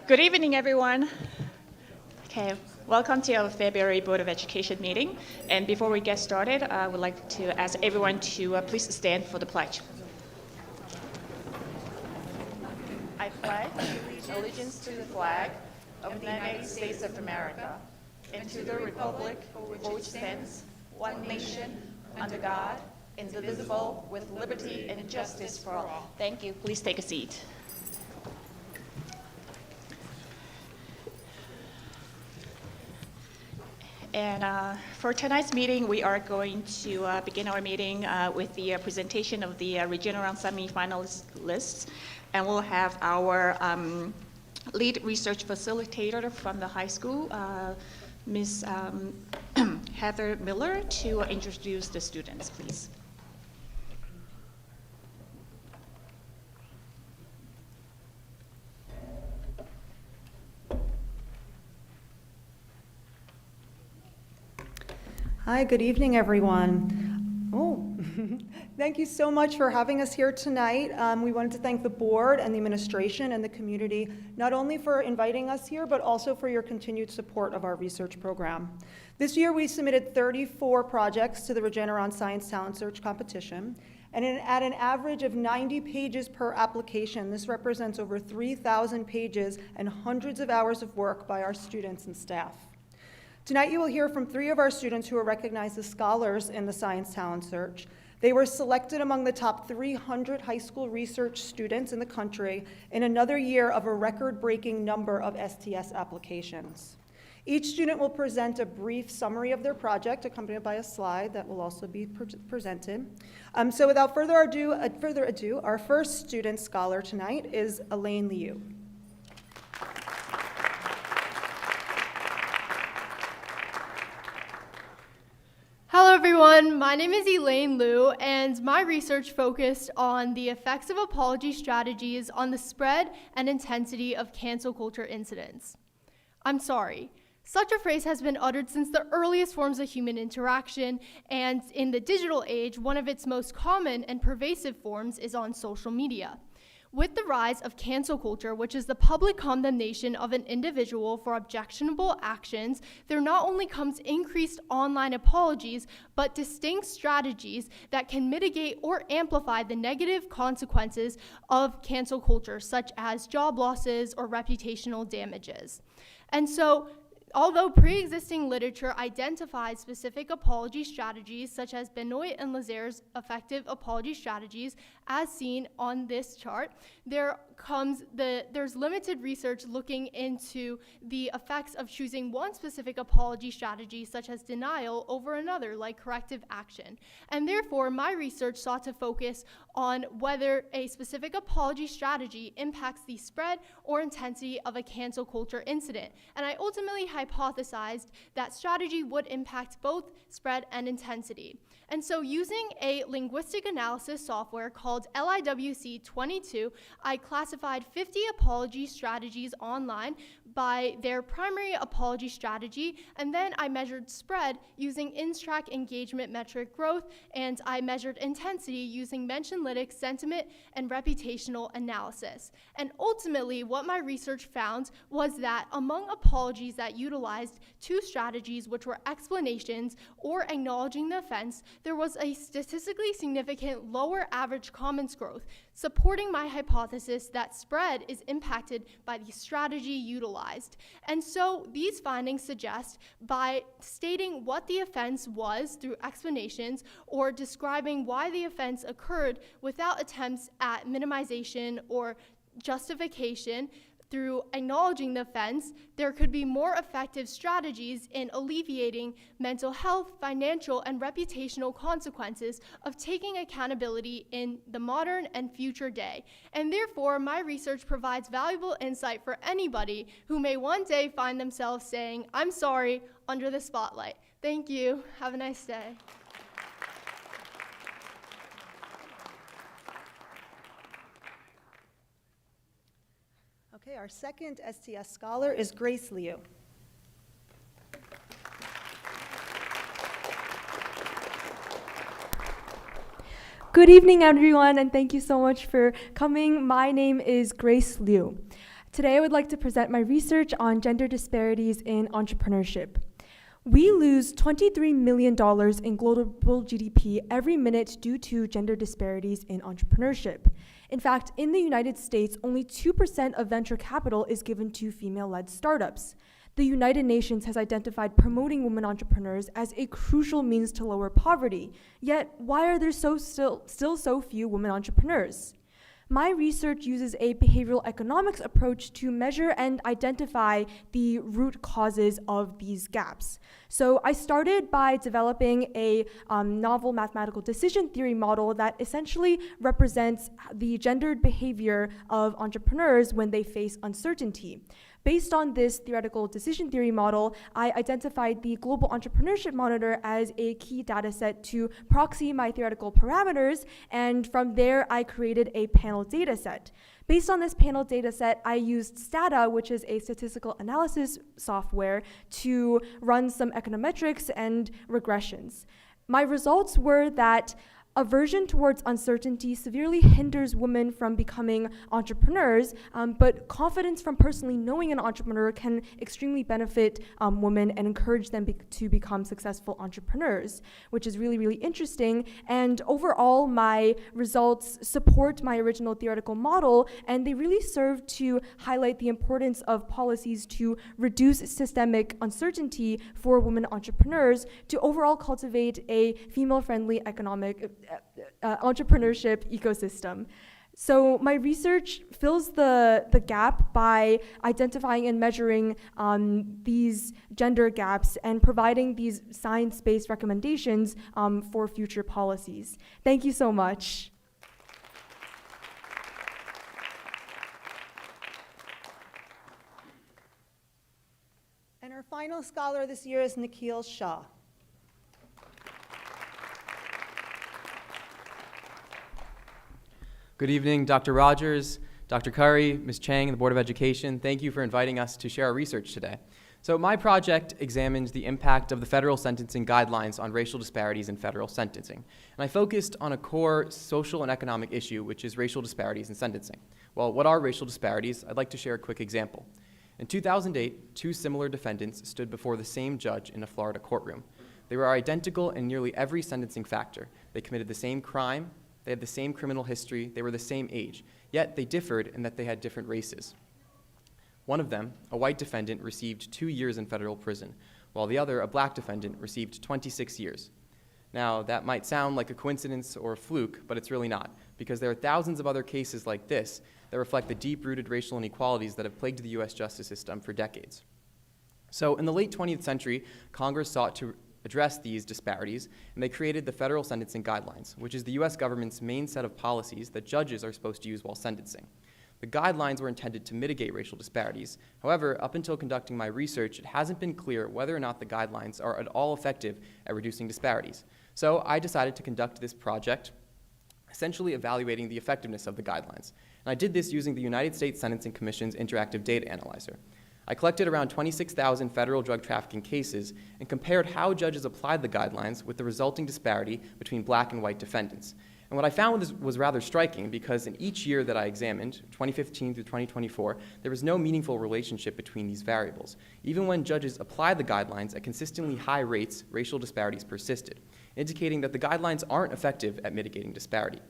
Good evening, everyone. Okay, welcome to our February Board of Education meeting. And before we get started, I would like to ask everyone to please stand for the pledge. I pledge allegiance to the flag of the United States of America and to the republic for which stands one nation, under God, indivisible, with liberty and justice for all. Thank you. Please take a seat. And for tonight's meeting, we are going to begin our meeting with the presentation of the Regional Round semi-finalist lists. And we'll have our lead research facilitator from the high school, Ms. Heather Miller, to introduce the students, please. Hi, good evening, everyone. Thank you so much for having us here tonight. We wanted to thank the board and the administration and the community, not only for inviting us here, but also for your continued support of our research program. This year, we submitted 34 projects to the Regeneron Science Talent Search competition, and at an average of 90 pages per application, this represents over 3,000 pages and hundreds of hours of work by our students and staff. Tonight you will hear from 3 of our students who are recognized as scholars in the Science Talent Search. They were selected among the top 300 high school research students in the country in another year of a record-breaking number of STS applications. Each student will present a brief summary of their project, accompanied by a slide that will also be presented. So without further ado, our first student scholar tonight is Elaine Liu. Hello everyone, my name is Elaine Liu, and my research focused on the effects of apology strategies on the spread and intensity of cancel culture incidents. I'm sorry. Such a phrase has been uttered since the earliest forms of human interaction, and in the digital age, one of its most common and pervasive forms is on social media. With the rise of cancel culture, which is the public condemnation of an individual for objectionable actions, there not only comes increased online apologies, but distinct strategies that can mitigate or amplify the negative consequences of cancel culture, such as job losses or reputational damages. And so, although pre-existing literature identifies specific apology strategies, such as Benoit and Lazaire's effective apology strategies, as seen on this chart, there's limited research looking into the effects of choosing one specific apology strategy, such as denial, over another, like corrective action. And therefore, my research sought to focus on whether a specific apology strategy impacts the spread or intensity of a cancel culture incident. And I ultimately hypothesized that strategy would impact both spread and intensity. And so using a linguistic analysis software called LIWC22, I classified 50 apology strategies online by their primary apology strategy, and then I measured spread using Instrack engagement metric growth, and I measured intensity using Mentionlytics sentiment and reputational analysis. And ultimately, what my research found was that among apologies that utilized 2 strategies, which were explanations or acknowledging the offense, there was a statistically significant lower average comments growth, supporting my hypothesis that spread is impacted by the strategy utilized. And so these findings suggest by stating what the offense was through explanations or describing why the offense occurred without attempts at minimization or justification, through acknowledging the offense, there could be more effective strategies in alleviating mental health, financial, and reputational consequences of taking accountability in the modern and future day. And therefore, my research provides valuable insight for anybody who may one day find themselves saying, "I'm sorry," under the spotlight. Thank you. Have a nice day. Okay, our second STS scholar is Grace Liu. Good evening, everyone, and thank you so much for coming. My name is Grace Liu. Today I would like to present my research on gender disparities in entrepreneurship. We lose $23 million in global GDP every minute due to gender disparities in entrepreneurship. In fact, in the United States, only 2% of venture capital is given to female-led startups. The United Nations has identified promoting women entrepreneurs as a crucial means to lower poverty. Yet, why are there still so few women entrepreneurs? My research uses a behavioral economics approach to measure and identify the root causes of these gaps. So I started by developing a novel mathematical decision theory model that essentially represents the gendered behavior of entrepreneurs when they face uncertainty. Based on this theoretical decision theory model, I identified the Global Entrepreneurship Monitor as a key data set to proxy my theoretical parameters, and from there I created a panel data set. Based on this panel data set, I used Stata, which is a statistical analysis software, to run some econometrics and regressions. My results were that aversion towards uncertainty severely hinders women from becoming entrepreneurs, but confidence from personally knowing an entrepreneur can extremely benefit women and encourage them to become successful entrepreneurs, which is really, really interesting. And overall, my results support my original theoretical model, and they really serve to highlight the importance of policies to reduce systemic uncertainty for women entrepreneurs to overall cultivate a female-friendly economic entrepreneurship ecosystem. So my research fills the gap by identifying and measuring these gender gaps and providing these science-based recommendations for future policies. Thank you so much. And our final scholar this year is Nikhil Shah. Good evening, Dr. Rogers, Dr. Curry, Ms. Chang, and the Board of Education. Thank you for inviting us to share our research today. So my project examined the impact of the federal sentencing guidelines on racial disparities in federal sentencing. And I focused on a core social and economic issue, which is racial disparities in sentencing. Well, what are racial disparities? I'd like to share a quick example. In 2008, two similar defendants stood before the same judge in a Florida courtroom. They were identical in nearly every sentencing factor. They committed the same crime, they had the same criminal history, they were the same age, yet they differed in that they had different races. One of them, a white defendant, received 2 years in federal prison, while the other, a black defendant, received 26 years. Now, that might sound like a coincidence or a fluke, but it's really not, because there are thousands of other cases like this that reflect the deep-rooted racial inequalities that have plagued the U.S. justice system for decades. So in the late 20th century, Congress sought to address these disparities, and they created the Federal Sentencing Guidelines, which is the U.S. government's main set of policies that judges are supposed to use while sentencing. The guidelines were intended to mitigate racial disparities. However, up until conducting my research, it hasn't been clear whether or not the guidelines are at all effective at reducing disparities. So I decided to conduct this project, essentially evaluating the effectiveness of the guidelines. And I did this using the United States Sentencing Commission's Interactive Data Analyzer. I collected around 26,000 federal drug trafficking cases and compared how judges applied the guidelines with the resulting disparity between black and white defendants. And what I found was rather striking, because in each year that I examined, 2015 through 2024, there was no meaningful relationship between these variables. Even when judges applied the guidelines at consistently high rates, racial disparities persisted, indicating that the guidelines aren't effective at mitigating disparity.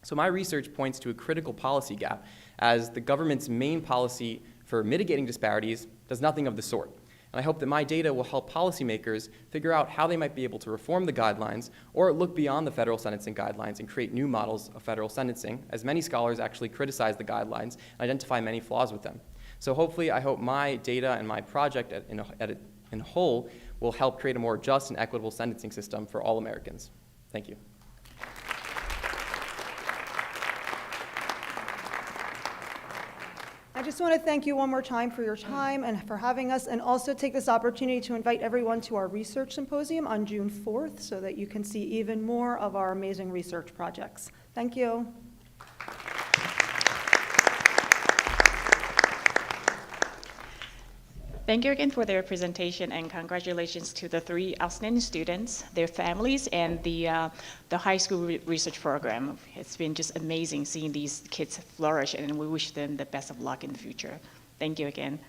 So my research points to a critical policy gap, as the government's main policy for mitigating disparities does nothing of the sort. And I hope that my data will help policymakers figure out how they might be able to reform the guidelines or look beyond the federal sentencing guidelines and create new models of federal sentencing, as many scholars actually criticize the guidelines and identify many flaws with them. So hopefully, I hope my data and my project in whole will help create a more just and equitable sentencing system for all Americans. Thank you. I just want to thank you one more time for your time and for having us, and also take this opportunity to invite everyone to our research symposium on June 4th so that you can see even more of our amazing research projects. Thank you. Thank you again for their presentation, and congratulations to the 3 outstanding students, their families, and the high school research program. It's been just amazing seeing these kids flourish, and we wish them the best of luck in the future. Thank you again.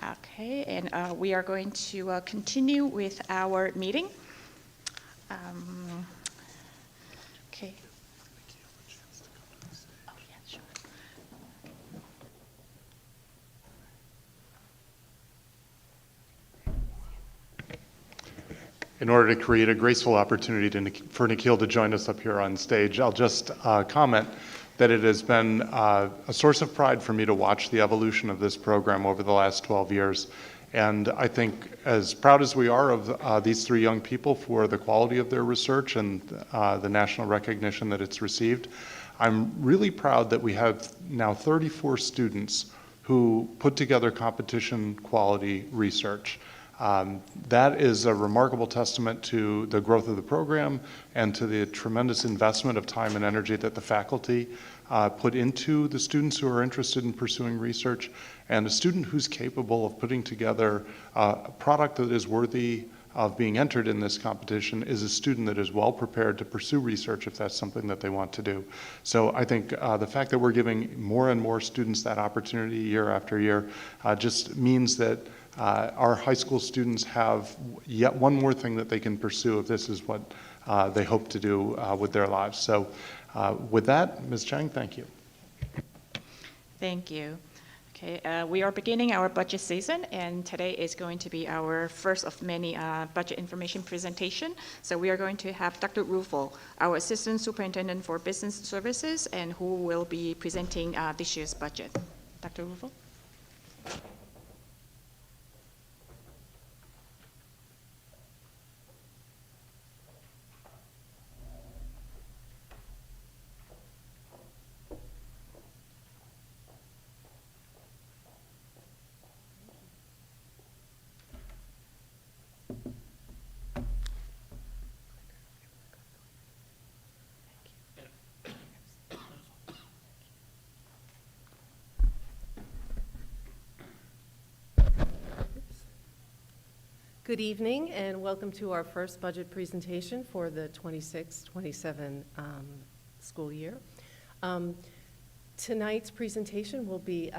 Okay, and we are going to continue with our meeting. Okay. Oh, yeah, sure. In order to create a graceful opportunity for Nikhil to join us up here on stage, I'll just comment that it has been a source of pride for me to watch the evolution of this program over the last 12 years. And I think as proud as we are of these 3 young people for the quality of their research and the national recognition that it's received, I'm really proud that we have now 34 students who put together competition quality research. That is a remarkable testament to the growth of the program and to the tremendous investment of time and energy that the faculty put into the students who are interested in pursuing research. And a student who's capable of putting together a product that is worthy of being entered in this competition is a student that is well prepared to pursue research if that's something that they want to do. So I think the fact that we're giving more and more students that opportunity year after year just means that our high school students have yet one more thing that they can pursue if this is what they hope to do with their lives. So with that, Ms. Chang, thank you. Thank you. Okay, we are beginning our budget season, and today is going to be our first of many budget information presentation. So we are going to have Dr. Rufo, our Assistant Superintendent for Business Services, and who will be presenting this year's budget. Dr. Rufo? Good evening and welcome to our first budget presentation for the 26-27 school year. Tonight's presentation will be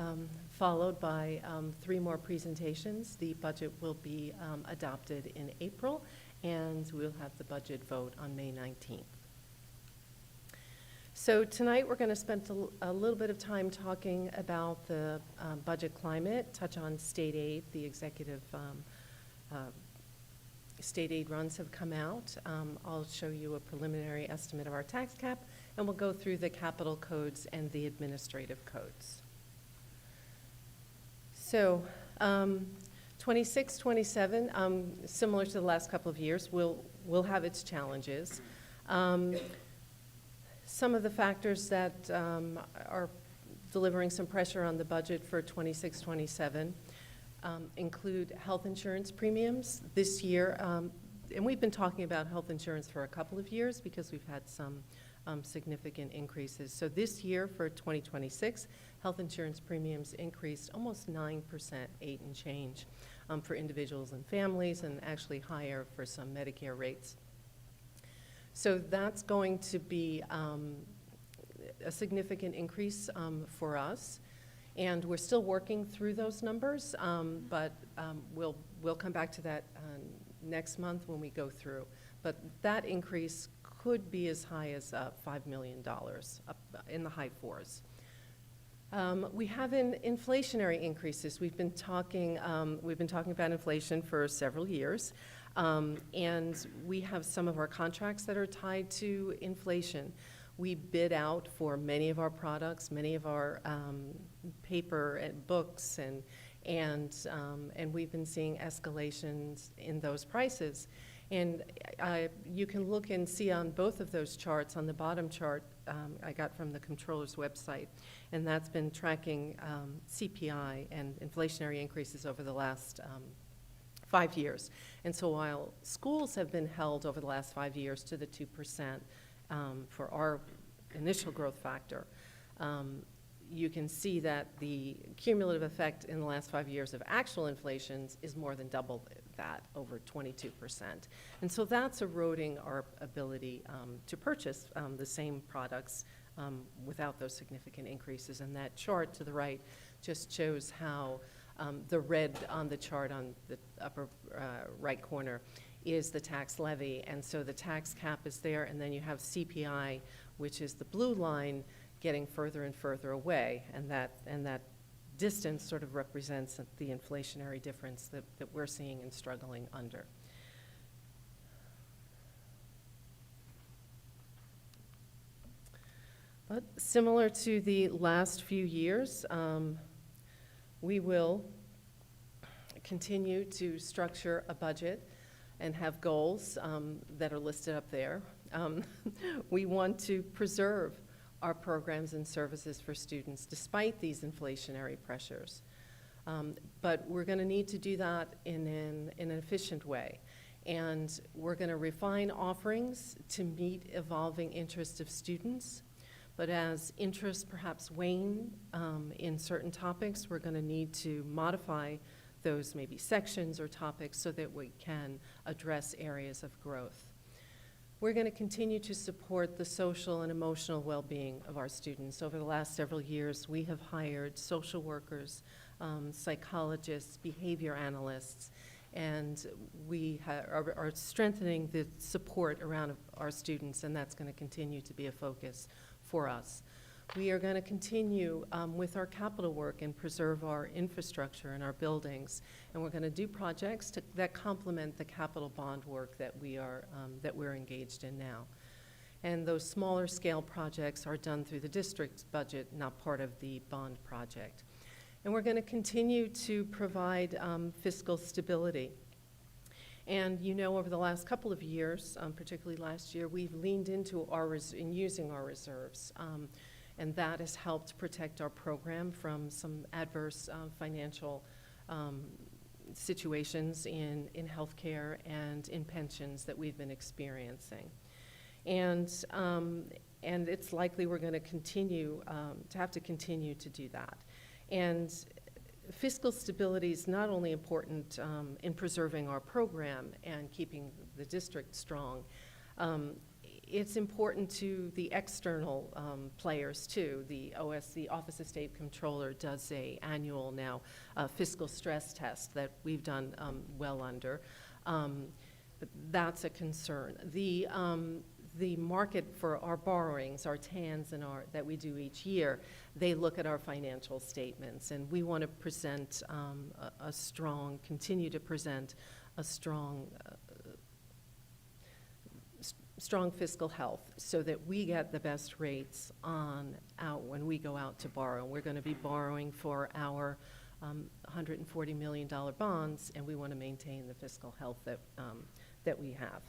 followed by 3 more presentations. The budget will be adopted in April, and we'll have the budget vote on May 19th. So tonight we're going to spend a little bit of time talking about the budget climate, touch on state aid. The executive state aid runs have come out. I'll show you a preliminary estimate of our tax cap, and we'll go through the capital codes and the administrative codes. So 26-27, similar to the last couple of years, will have its challenges. Some of the factors that are delivering some pressure on the budget for 26-27 include health insurance premiums this year. And we've been talking about health insurance for a couple of years because we've had some significant increases. So this year for 2026, health insurance premiums increased almost 9%, 8 and change for individuals and families, and actually higher for some Medicare rates. So that's going to be a significant increase for us. And we're still working through those numbers, but we'll come back to that next month when we go through. But that increase could be as high as $5 million, up in the high 4s. We have inflationary increases. We've been talking about inflation for several years, and we have some of our contracts that are tied to inflation. We bid out for many of our products, many of our paper and books, and we've been seeing escalations in those prices. And you can look and see on both of those charts. On the bottom chart, I got from the Comptroller's website, and that's been tracking CPI and inflationary increases over the last 5 years. And so while schools have been held over the last 5 years to the 2%, for our initial growth factor, you can see that the cumulative effect in the last 5 years of actual inflations is more than double that, over 22%. And so that's eroding our ability to purchase the same products without those significant increases. And that chart to the right just shows how the red on the chart on the upper right corner is the tax levy. And so the tax cap is there, and then you have CPI, which is the blue line, getting further and further away. And that distance sort of represents the inflationary difference that we're seeing and struggling under. But similar to the last few years, we will continue to structure a budget and have goals that are listed up there. We want to preserve our programs and services for students despite these inflationary pressures. But we're going to need to do that in an efficient way. And we're going to refine offerings to meet evolving interests of students. But as interests perhaps wane in certain topics, we're going to need to modify those maybe sections or topics so that we can address areas of growth. We're going to continue to support the social and emotional well-being of our students. Over the last several years, we have hired social workers, psychologists, behavior analysts, and we are strengthening the support around our students, and that's going to continue to be a focus for us. We are going to continue with our capital work and preserve our infrastructure and our buildings, and we're going to do projects that complement the capital bond work that we're engaged in now. And those smaller scale projects are done through the district's budget, not part of the bond project. And we're going to continue to provide fiscal stability. And you know, over the last couple of years, particularly last year, we've leaned into using our reserves. And that has helped protect our program from some adverse financial situations in healthcare and in pensions that we've been experiencing. And it's likely we're going to continue to continue to do that. And fiscal stability is not only important in preserving our program and keeping the district strong, it's important to the external players too. The Office of State Comptroller does an annual now fiscal stress test that we've done well under. But that's a concern. The market for our borrowings, our TANs that we do each year, they look at our financial statements, and we want to present continue to present a strong fiscal health so that we get the best rates when we go out to borrow. We're going to be borrowing for our $140 million bonds, and we want to maintain the fiscal health that we have.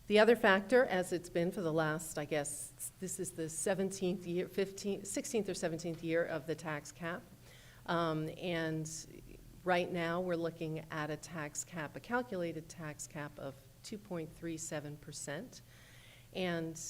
The other factor, as it's been for the last, I guess, this is the 16th or 17th year of the tax cap, and right now, we're looking at a tax cap, a calculated tax cap of 2.37%. And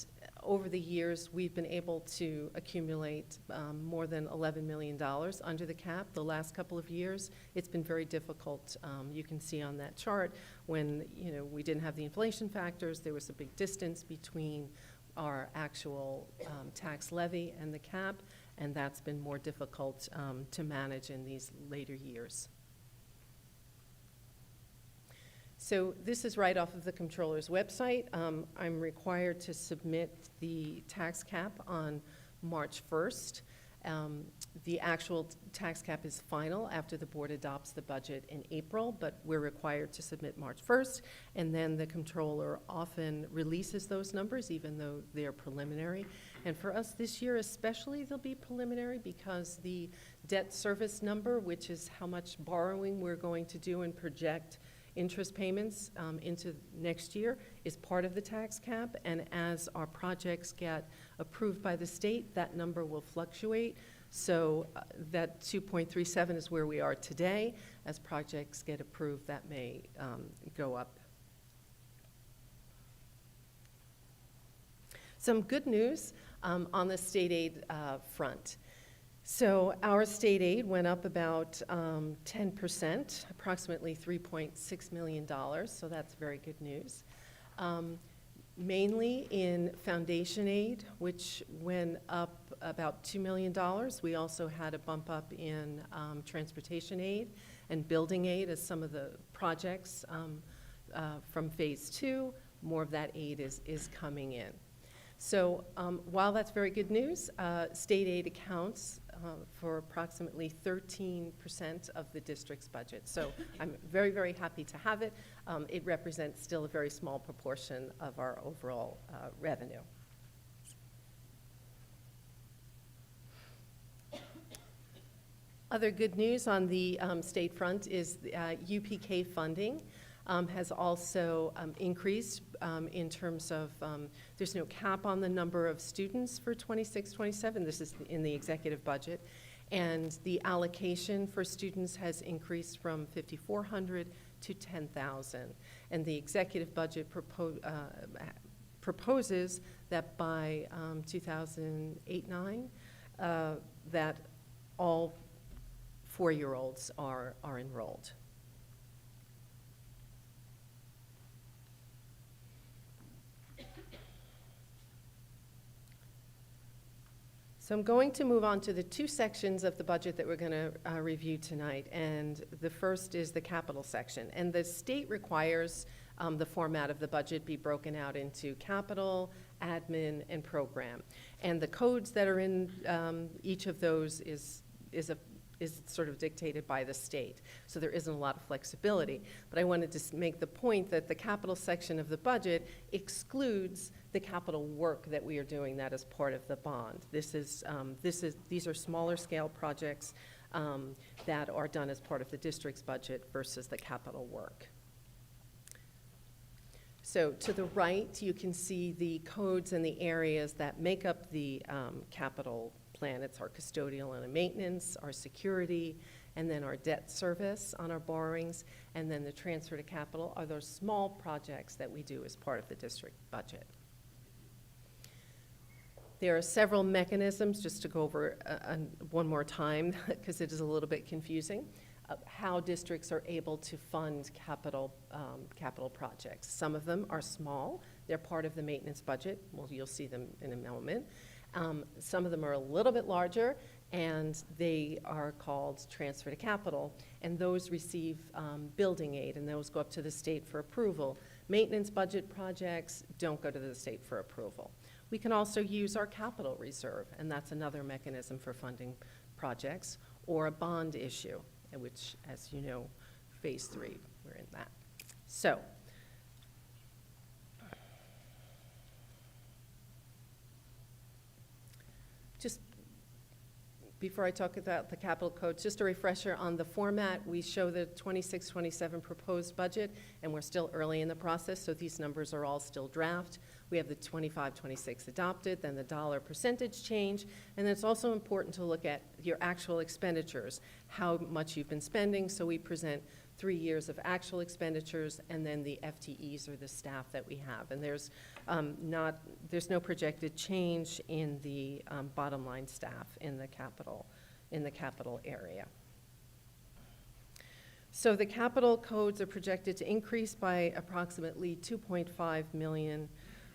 over the years, we've been able to accumulate more than $11 million under the cap. The last couple of years, it's been very difficult. You can see on that chart when we didn't have the inflation factors, there was a big distance between our actual tax levy and the cap, and that's been more difficult to manage in these later years. So this is right off of the Comptroller's website. I'm required to submit the tax cap on March 1st. The actual tax cap is final after the board adopts the budget in April, but we're required to submit March 1st, and then the Comptroller often releases those numbers, even though they're preliminary. And for us this year especially, they'll be preliminary because the debt service number, which is how much borrowing we're going to do and project interest payments into next year, is part of the tax cap, and as our projects get approved by the state, that number will fluctuate. So that 2.37 is where we are today. As projects get approved, that may go up. Some good news on the state aid front. So our state aid went up about 10%, approximately $3.6 million, so that's very good news. Mainly in foundation aid, which went up about $2 million. We also had a bump up in transportation aid and building aid as some of the projects from phase 2, more of that aid is coming in. So while that's very good news, state aid accounts for approximately 13% of the district's budget. So I'm very, very happy to have it. It represents still a very small proportion of our overall revenue. Other good news on the state front is UPK funding has also increased in terms of, there's no cap on the number of students for 26-27. This is in the executive budget. And the allocation for students has increased from 5,400 to 10,000. And the executive budget proposes that by 2008-9, that all 4-year-olds are enrolled. So I'm going to move on to the 2 sections of the budget that we're going to review tonight. And the first is the capital section. And the state requires the format of the budget be broken out into capital, admin, and program. And the codes that are in each of those is sort of dictated by the state. So there isn't a lot of flexibility. But I wanted to make the point that the capital section of the budget excludes the capital work that we are doing that is part of the bond. These are smaller scale projects that are done as part of the district's budget versus the capital work. So to the right, you can see the codes and the areas that make up the capital plan. It's our custodial and maintenance, our security, and then our debt service on our borrowings, and then the transfer to capital are those small projects that we do as part of the district budget. There are several mechanisms, just to go over one more time, because it is a little bit confusing, of how districts are able to fund capital projects. Some of them are small. They're part of the maintenance budget. Well, you'll see them in a moment. Some of them are a little bit larger, and they are called transfer to capital, and those receive building aid, and those go up to the state for approval. Maintenance budget projects don't go to the state for approval. We can also use our capital reserve, and that's another mechanism for funding projects, or a bond issue, which, as you know, phase 3, we're in that. So, just before I talk about the capital codes, just a refresher on the format. We show the 26-27 proposed budget, and we're still early in the process, so these numbers are all still draft. We have the 25-26 adopted, then the dollar percentage change, and it's also important to look at your actual expenditures, how much you've been spending, so we present 3 years of actual expenditures, and then the FTEs or the staff that we have. And there's no projected change in the bottom line staff in the capital area. So the capital codes are projected to increase by approximately $2.5 million,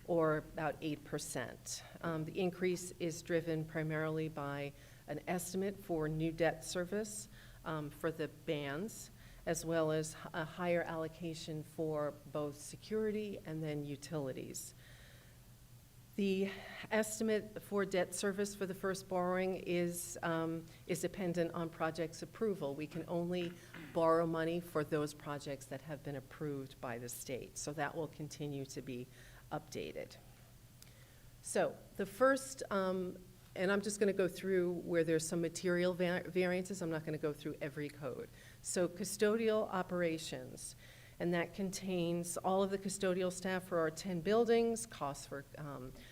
or about 8%. The increase is driven primarily by an estimate for new debt service for the bands, as well as a higher allocation for both security and then utilities. The estimate for debt service for the first borrowing is dependent on project's approval. We can only borrow money for those projects that have been approved by the state, so that will continue to be updated. So the first, and I'm just going to go through where there's some material variances. I'm not going to go through every code. So custodial operations, and that contains all of the custodial staff for our 10 buildings, costs for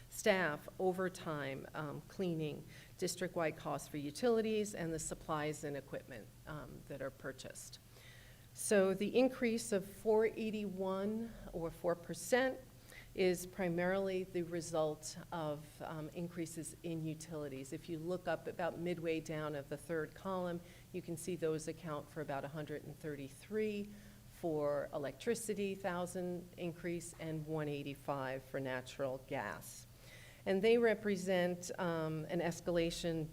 staff, overtime, cleaning, district-wide costs for utilities, and the supplies and equipment that are purchased. So the increase of $481, or 4%, is primarily the result of increases in utilities. If you look up about midway down of the third column, you can see those account for about 133 for electricity, 1,000 increase, and 185 for natural gas. And they represent an escalation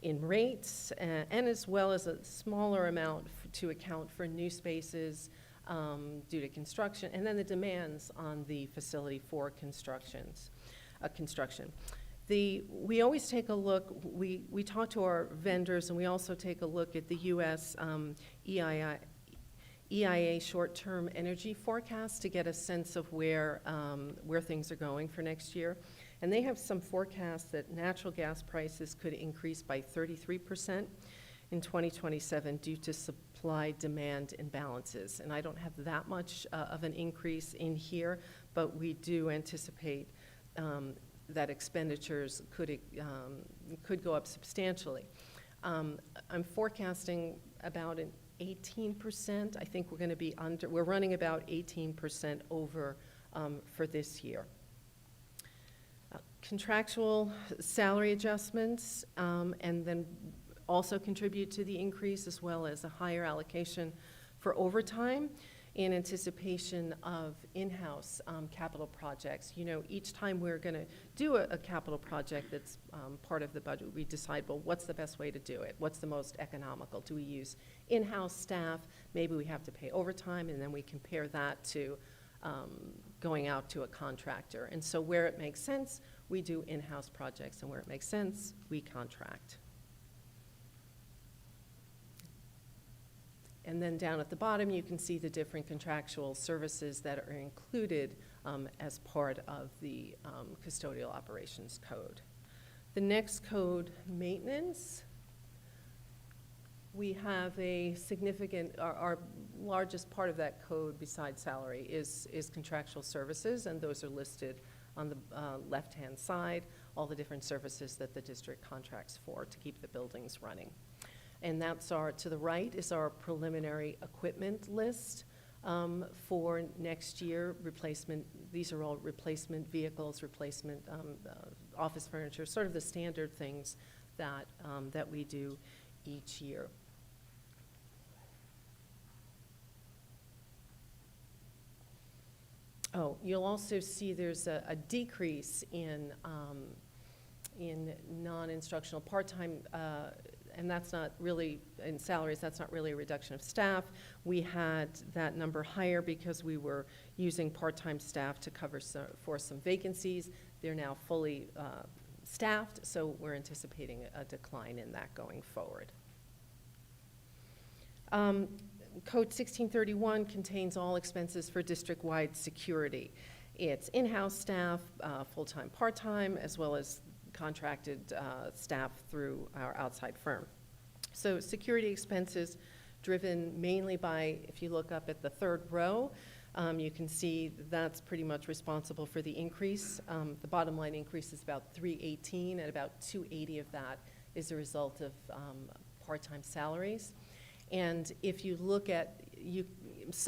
in rates and as well as a smaller amount to account for new spaces due to construction, and then the demands on the facility for construction. We always take a look, we talk to our vendors, and we also take a look at the U.S. EIA short-term energy forecast to get a sense of where things are going for next year. And they have some forecasts that natural gas prices could increase by 33% in 2027 due to supply-demand imbalances. And I don't have that much of an increase in here, but we do anticipate that expenditures could go up substantially. I'm forecasting about an 18%. I think we're going to be we're running about 18% over for this year. Contractual salary adjustments and then also contribute to the increase, as well as a higher allocation for overtime in anticipation of in-house capital projects. You know, each time we're going to do a capital project that's part of the budget, we decide, well, what's the best way to do it? What's the most economical? Do we use in-house staff? Maybe we have to pay overtime, and then we compare that to going out to a contractor. And so where it makes sense, we do in-house projects, and where it makes sense, we contract. And then down at the bottom, you can see the different contractual services that are included as part of the custodial operations code. The next code, maintenance, we have a significant, our largest part of that code besides salary is contractual services, and those are listed on the left-hand side, all the different services that the district contracts for to keep the buildings running. And that's to the right is our preliminary equipment list for next year, replacement. These are all replacement vehicles, replacement office furniture, sort of the standard things that we do each year. Oh, you'll also see there's a decrease in non-instructional part-time, and that's not really, in salaries, that's not really a reduction of staff. We had that number higher because we were using part-time staff to cover for some vacancies. They're now fully staffed, so we're anticipating a decline in that going forward. Code 1631 contains all expenses for district-wide security. It's in-house staff, full-time, part-time, as well as contracted staff through our outside firm. So security expenses driven mainly by, if you look up at the third row, you can see that's pretty much responsible for the increase. The bottom line increase is about 318, and about 280 of that is a result of part-time salaries. And if you look at,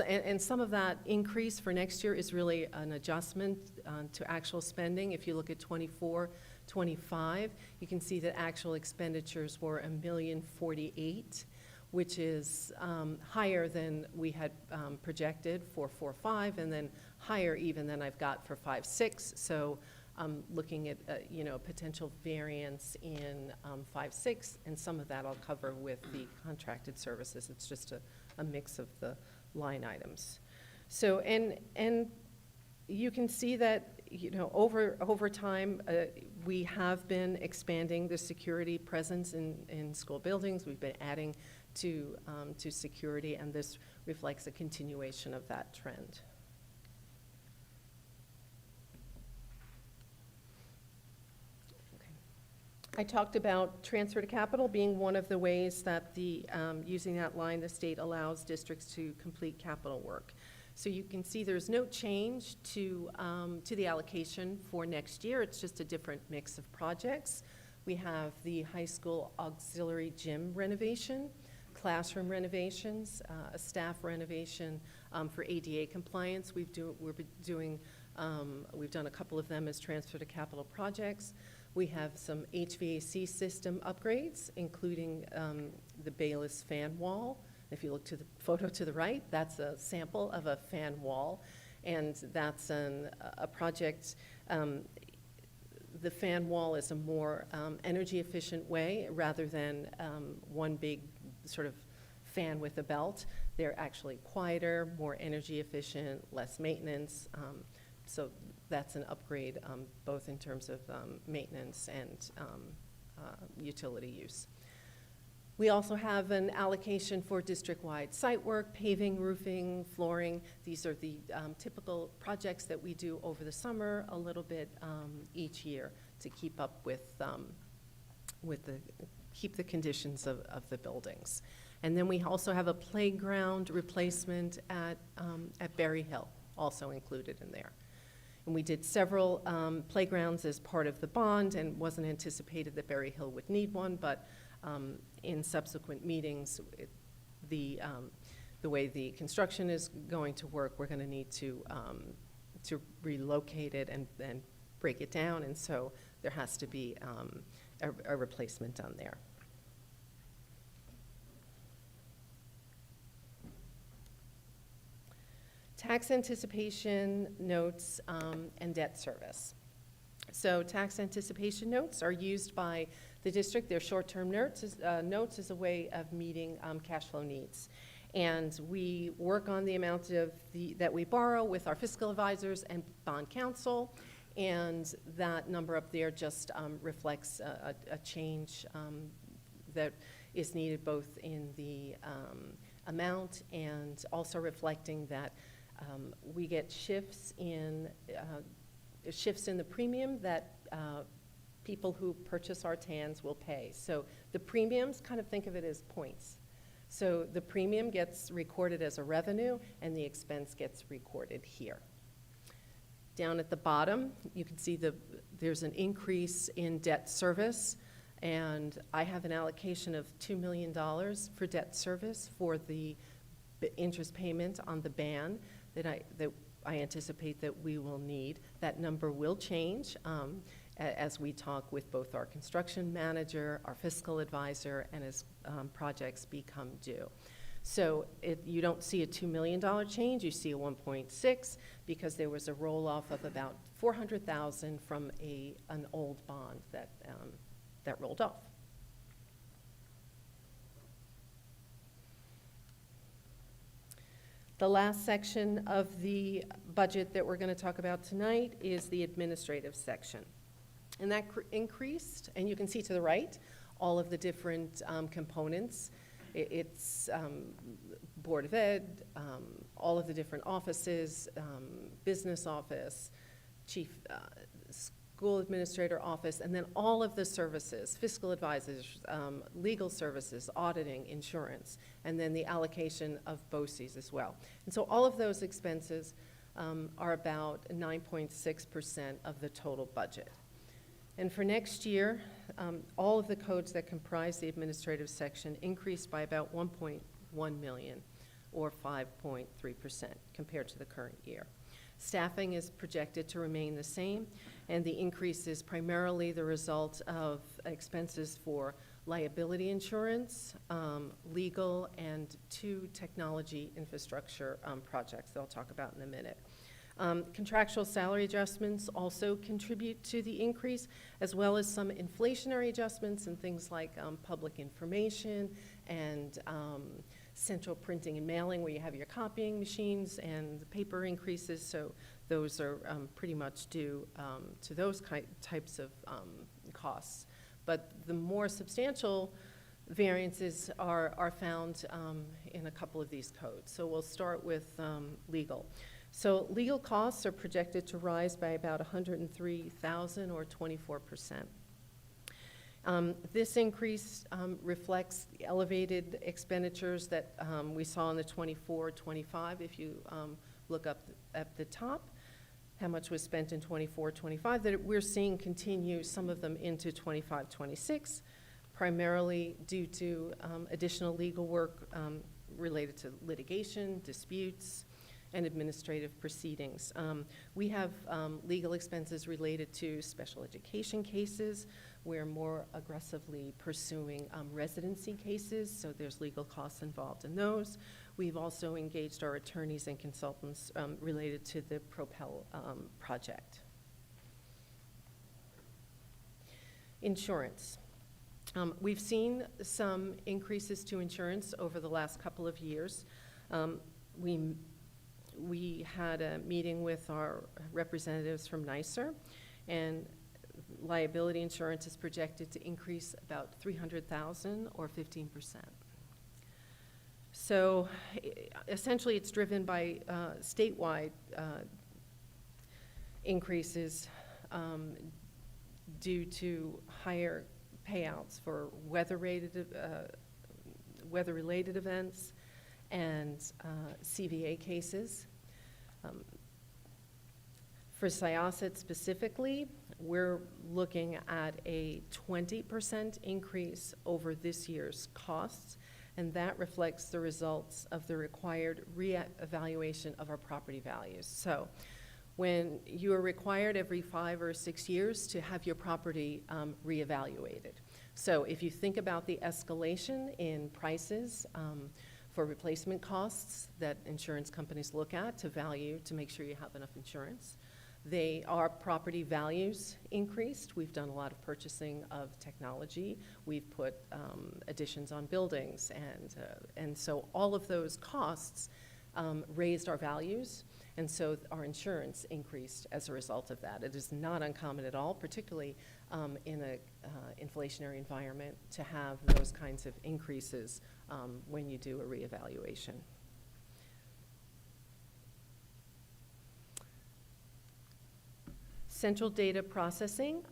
and some of that increase for next year is really an adjustment to actual spending. If you look at 24-25, you can see that actual expenditures were $1,048,000, which is higher than we had projected for 4-5, and then higher even than I've got for 5-6. So I'm looking at potential variance in 5-6, and some of that I'll cover with the contracted services. It's just a mix of the line items. So and you can see that over time we have been expanding the security presence in school buildings. We've been adding to security, and this reflects a continuation of that trend. I talked about transfer to capital being one of the ways that using that line, the state allows districts to complete capital work. So you can see there's no change to the allocation for next year. It's just a different mix of projects. We have the high school auxiliary gym renovation, classroom renovations, a staff renovation for ADA compliance. We're doing We've done a couple of them as transfer to capital projects. We have some HVAC system upgrades, including the Bayless fan wall. If you look to the photo to the right, that's a sample of a fan wall, and that's a project. The fan wall is a more energy-efficient way rather than one big sort of fan with a belt. They're actually quieter, more energy-efficient, less maintenance. So that's an upgrade, both in terms of maintenance and utility use. We also have an allocation for district-wide site work, paving, roofing, flooring. These are the typical projects that we do over the summer, a little bit each year to keep up with keep the conditions of the buildings. And then we also have a playground replacement at Berry Hill, also included in there. And we did several playgrounds as part of the bond, and wasn't anticipated that Berry Hill would need one, but in subsequent meetings, the way the construction is going to work, we're going to need to relocate it and break it down, and so there has to be a replacement done there. Tax anticipation notes and debt service. So tax anticipation notes are used by the district. They're short-term notes as a way of meeting cash flow needs. And we work on the amount of that we borrow with our fiscal advisors and bond counsel. And that number up there just reflects a change that is needed both in the amount and also reflecting that we get shifts in the premium that people who purchase our TANs will pay. So the premiums, kind of think of it as points. So the premium gets recorded as a revenue and the expense gets recorded here. Down at the bottom, you can see there's an increase in debt service, and I have an allocation of $2 million for debt service for the interest payment on the ban that I anticipate that we will need. That number will change as we talk with both our construction manager, our fiscal advisor, and as projects become due. So you don't see a $2 million change, you see a 1.6 because there was a roll-off of about $400,000 from an old bond that rolled off. The last section of the budget that we're going to talk about tonight is the administrative section. And that increased, and you can see to the right all of the different components. It's Board of Ed, all of the different offices, business office, chief school administrator office, and then all of the services, fiscal advisors, legal services, auditing, insurance, and then the allocation of BOCES as well. And so all of those expenses are about 9.6% of the total budget. And for next year, all of the codes that comprise the administrative section increased by about 1.1 million, or 5.3% compared to the current year. Staffing is projected to remain the same, and the increase is primarily the result of expenses for liability insurance, legal, and 2 technology infrastructure projects that I'll talk about in a minute. Contractual salary adjustments also contribute to the increase, as well as some inflationary adjustments and things like public information and central printing and mailing, where you have your copying machines, and the paper increases. So those are pretty much due to those types of costs. But the more substantial variances are found in a couple of these codes. So we'll start with legal. So legal costs are projected to rise by about $103,000, or 24%. This increase reflects the elevated expenditures that we saw in the 24-25. If you look up at the top, how much was spent in 24-25, that we're seeing continue some of them into 25-26, primarily due to additional legal work related to litigation, disputes, and administrative proceedings. We have legal expenses related to special education cases. We're more aggressively pursuing residency cases, so there's legal costs involved in those. We've also engaged our attorneys and consultants related to the Propel project. Insurance. We've seen some increases to insurance over the last couple of years. We had a meeting with our representatives from NYSER, and liability insurance is projected to increase about $300,000 or 15%. So essentially it's driven by statewide increases due to higher payouts for weather-related events and CVA cases. For Syosset specifically, we're looking at a 20% increase over this year's costs, and that reflects the results of the required re-evaluation of our property values. So when you are required every 5 or 6 years to have your property reevaluated. So if you think about the escalation in prices for replacement costs that insurance companies look at to value to make sure you have enough insurance, our property values increased. We've done a lot of purchasing of technology. We've put additions on buildings, and so all of those costs raised our values, and so our insurance increased as a result of that. It is not uncommon at all, particularly in an inflationary environment, to have those kinds of increases when you do a reevaluation. Central data processing,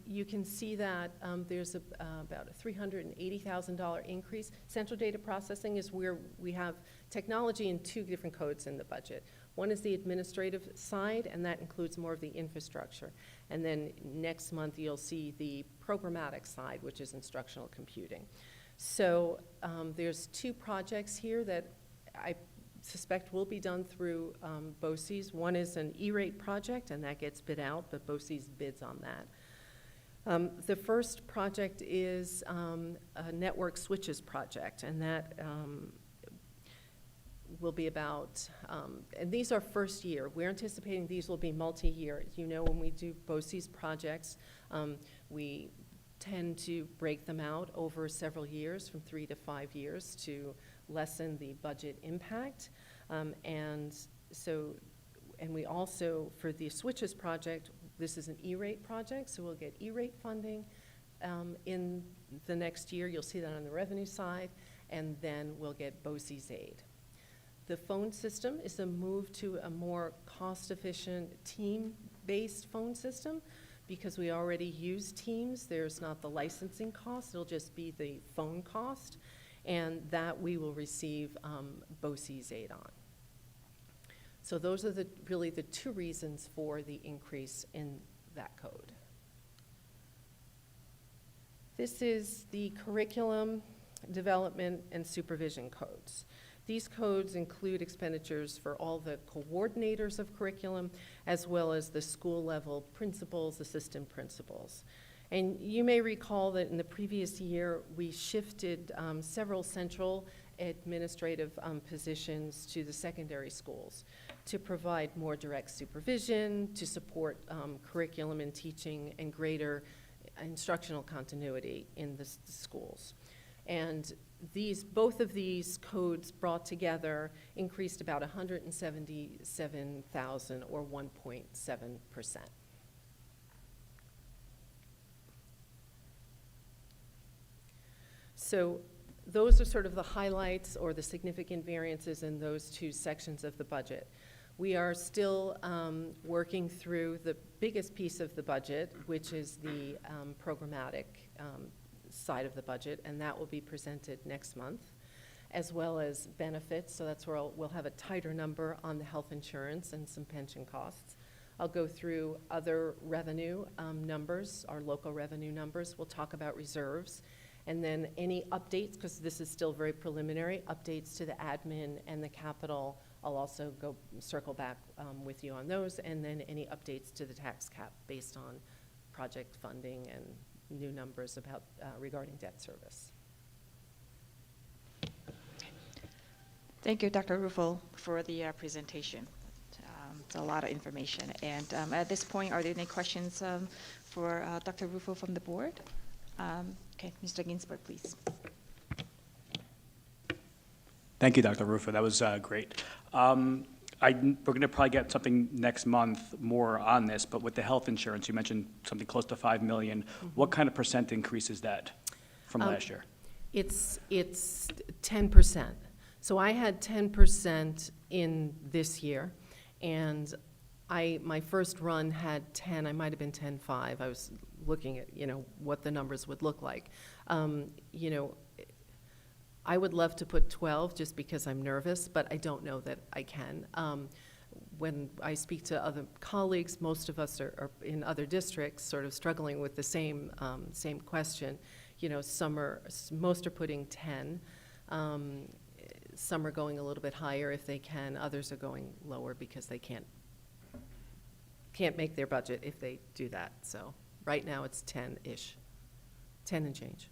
you can see that there's about a $380,000 increase. Central data processing is where we have technology in 2 different codes in the budget. One is the administrative side, and that includes more of the infrastructure. And then next month you'll see the programmatic side, which is instructional computing. So there's 2 projects here that I suspect will be done through BOCES. One is an E-rate project, and that gets bid out, but BOCES bids on that. The first project is a network switches project, and that will be about, and these are first year. We're anticipating these will be multi-year. You know, when we do BOCES projects, we tend to break them out over several years, from 3 to 5 years, to lessen the budget impact. And we also, for the switches project, this is an E-rate project, so we'll get E-rate funding in the next year. You'll see that on the revenue side, and then we'll get BOCES aid. The phone system is a move to a more cost-efficient team-based phone system. Because we already use Teams, there's not the licensing cost, it'll just be the phone cost, and that we will receive BOCES aid on. So those are really the 2 reasons for the increase in that code. This is the curriculum development and supervision codes. These codes include expenditures for all the coordinators of curriculum, as well as the school-level principals, assistant principals. And you may recall that in the previous year, we shifted several central administrative positions to the secondary schools to provide more direct supervision, to support curriculum and teaching, and greater instructional continuity in the schools. And both of these codes brought together increased about $177,000 or 1.7%. So those are sort of the highlights or the significant variances in those 2 sections of the budget. We are still working through the biggest piece of the budget, which is the programmatic side of the budget, and that will be presented next month, as well as benefits. So that's where we'll have a tighter number on the health insurance and some pension costs. I'll go through other revenue numbers, our local revenue numbers. We'll talk about reserves, and then any updates, because this is still very preliminary, updates to the admin and the capital I'll also circle back with you on those, and then any updates to the tax cap based on project funding and new numbers about regarding debt service. Thank you, Dr. Rufo, for the presentation. It's a lot of information. And at this point, are there any questions for Dr. Rufo from the board? Okay, Mr. Ginsberg, please. Thank you, Dr. Rufo. That was great. We're going to probably get something next month more on this, but with the health insurance, you mentioned something close to 5 million. Mm-hmm. What kind of percent increase is that from last year? It's 10%. So I had 10% in this year, and my first run had 10. I might have been 10.5. I was looking at, what the numbers would look like. I would love to put 12 just because I'm nervous, but I don't know that I can. When I speak to other colleagues, most of us are in other districts sort of struggling with the same question. Most are putting 10. Some are going a little bit higher if they can. Others are going lower because they can't make their budget if they do that. So right now it's 10-ish, 10 and change.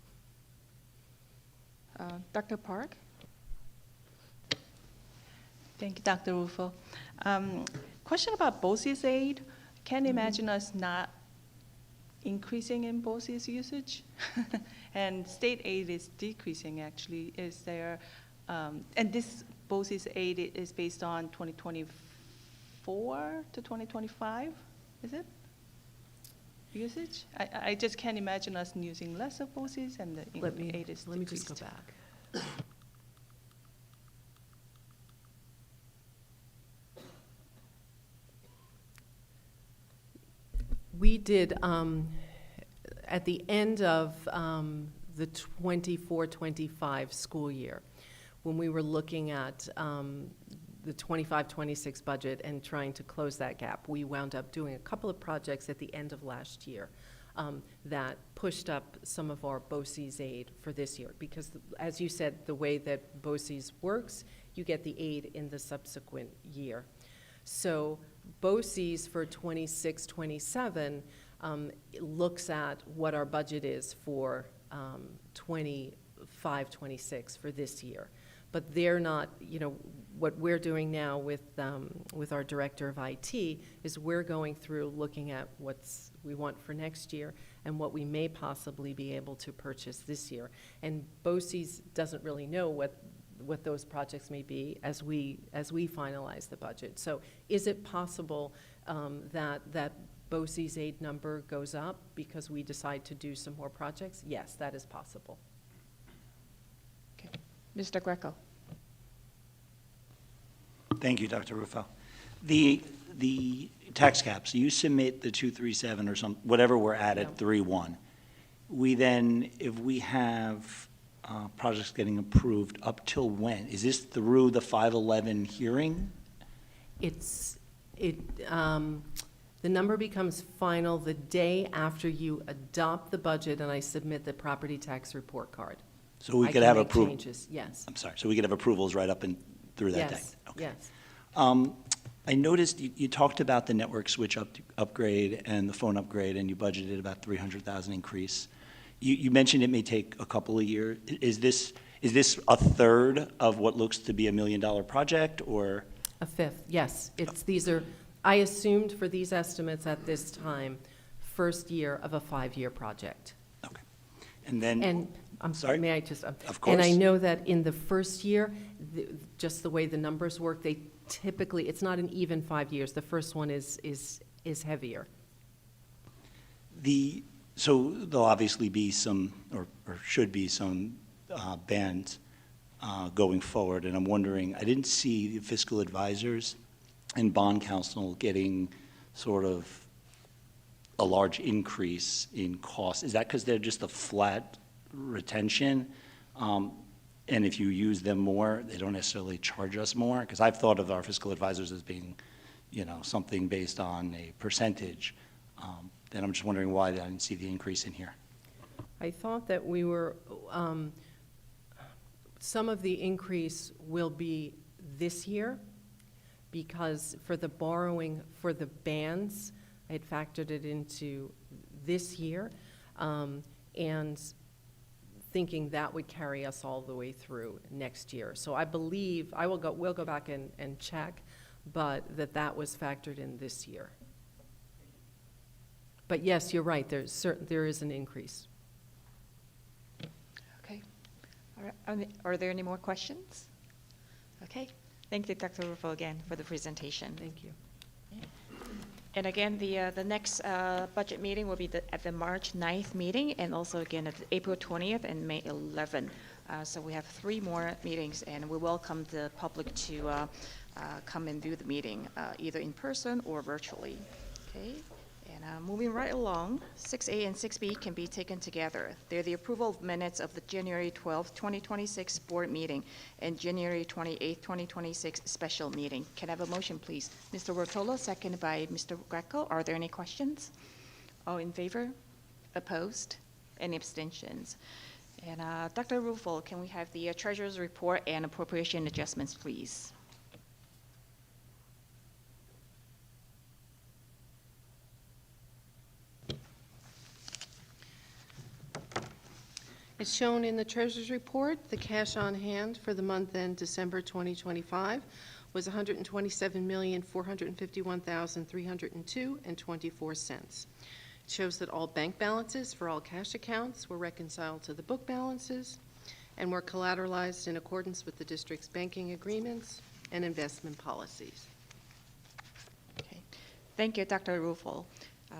Dr. Park? Thank you, Dr. Rufo. Question about BOCES aid. Can't imagine us not increasing in BOCES usage. And state aid is decreasing, actually. Is there, and this BOCES aid is based on 2024 to 2025, is it? Usage? I just can't imagine us using less of BOCES and the aid is decreased. Let me just go back. We did, at the end of the 24-25 school year, when we were looking at the 25-26 budget and trying to close that gap, we wound up doing a couple of projects at the end of last year that pushed up some of our BOCES aid for this year. Because, as you said, the way that BOCES works, you get the aid in the subsequent year. So BOCES for 26-27 looks at what our budget is for 25-26 for this year. But they're not, what we're doing now with our director of IT is we're going through looking at what we want for next year and what we may possibly be able to purchase this year. And BOCES doesn't really know what those projects may be as we finalize the budget. So is it possible that BOCES aid number goes up because we decide to do some more projects? Yes, that is possible. Okay. Mr. Greco. Thank you, Dr. Rufo. The tax caps, you submit the 237 or some, whatever we're at 3.1. We then, if we have projects getting approved, up till when? Is this through the 511 hearing? The number becomes final the day after you adopt the budget and I submit the property tax report card. So we I could can have make approval. changes, yes. I'm sorry, so we could have approvals right up and through that day? Yes, Okay. yes. I noticed you talked about the network switch upgrade and the phone upgrade, and you budgeted about 300,000 increase. You mentioned it may take a couple of years. Is this a third of what looks to be $1 million project, or? A fifth, yes. I assumed for these estimates at this time, first year of a 5-year project. Okay. And then. And, I'm sorry, may I just? Of course. And I know that in the first year, just the way the numbers work, they typically, it's not an even 5 years. The first one is heavier. So there'll obviously be some, or should be some bans going forward, and I'm wondering, I didn't see the fiscal advisors and bond counsel getting sort of a large increase in cost. Is that because they're just a flat retention? And if you use them more, they don't necessarily charge us more? Because I've thought of our fiscal advisors as being, something based on a percentage. And I'm just wondering why I didn't see the increase in here. I thought that we were, some of the increase will be this year, because for the borrowing for the bands, I had factored it into this year, and thinking that would carry us all the way through next year. So I believe, we'll go back and check, but that was factored in this year. But yes, you're right, there is an increase. Okay. All right. Are there any more questions? Okay. Thank you, Dr. Rufo, again, for the presentation. Thank you. And again, the next budget meeting will be at the March 9th meeting, and also again at April 20th and May 11th. So we have 3 more meetings, and we welcome the public to come and view the meeting, either in person or virtually. Okay. And moving right along, 6A and 6B can be taken together. They're the approval of minutes of the January 12th, 2026 board meeting and January 28th, 2026 special meeting. Can I have a motion, please? Mr. Rotolo, seconded by Mr. Greco. Are there any questions? All in favor? Opposed? Any abstentions? And Dr. Rufo, can we have the treasurer's report and appropriation adjustments, please? As shown in the treasurer's report, the cash on hand for the month end December 2025 was $127,451,302.24. It shows that all bank balances for all cash accounts were reconciled to the book balances and were collateralized in accordance with the district's banking agreements and investment policies. Okay. Thank you, Dr. Rufo.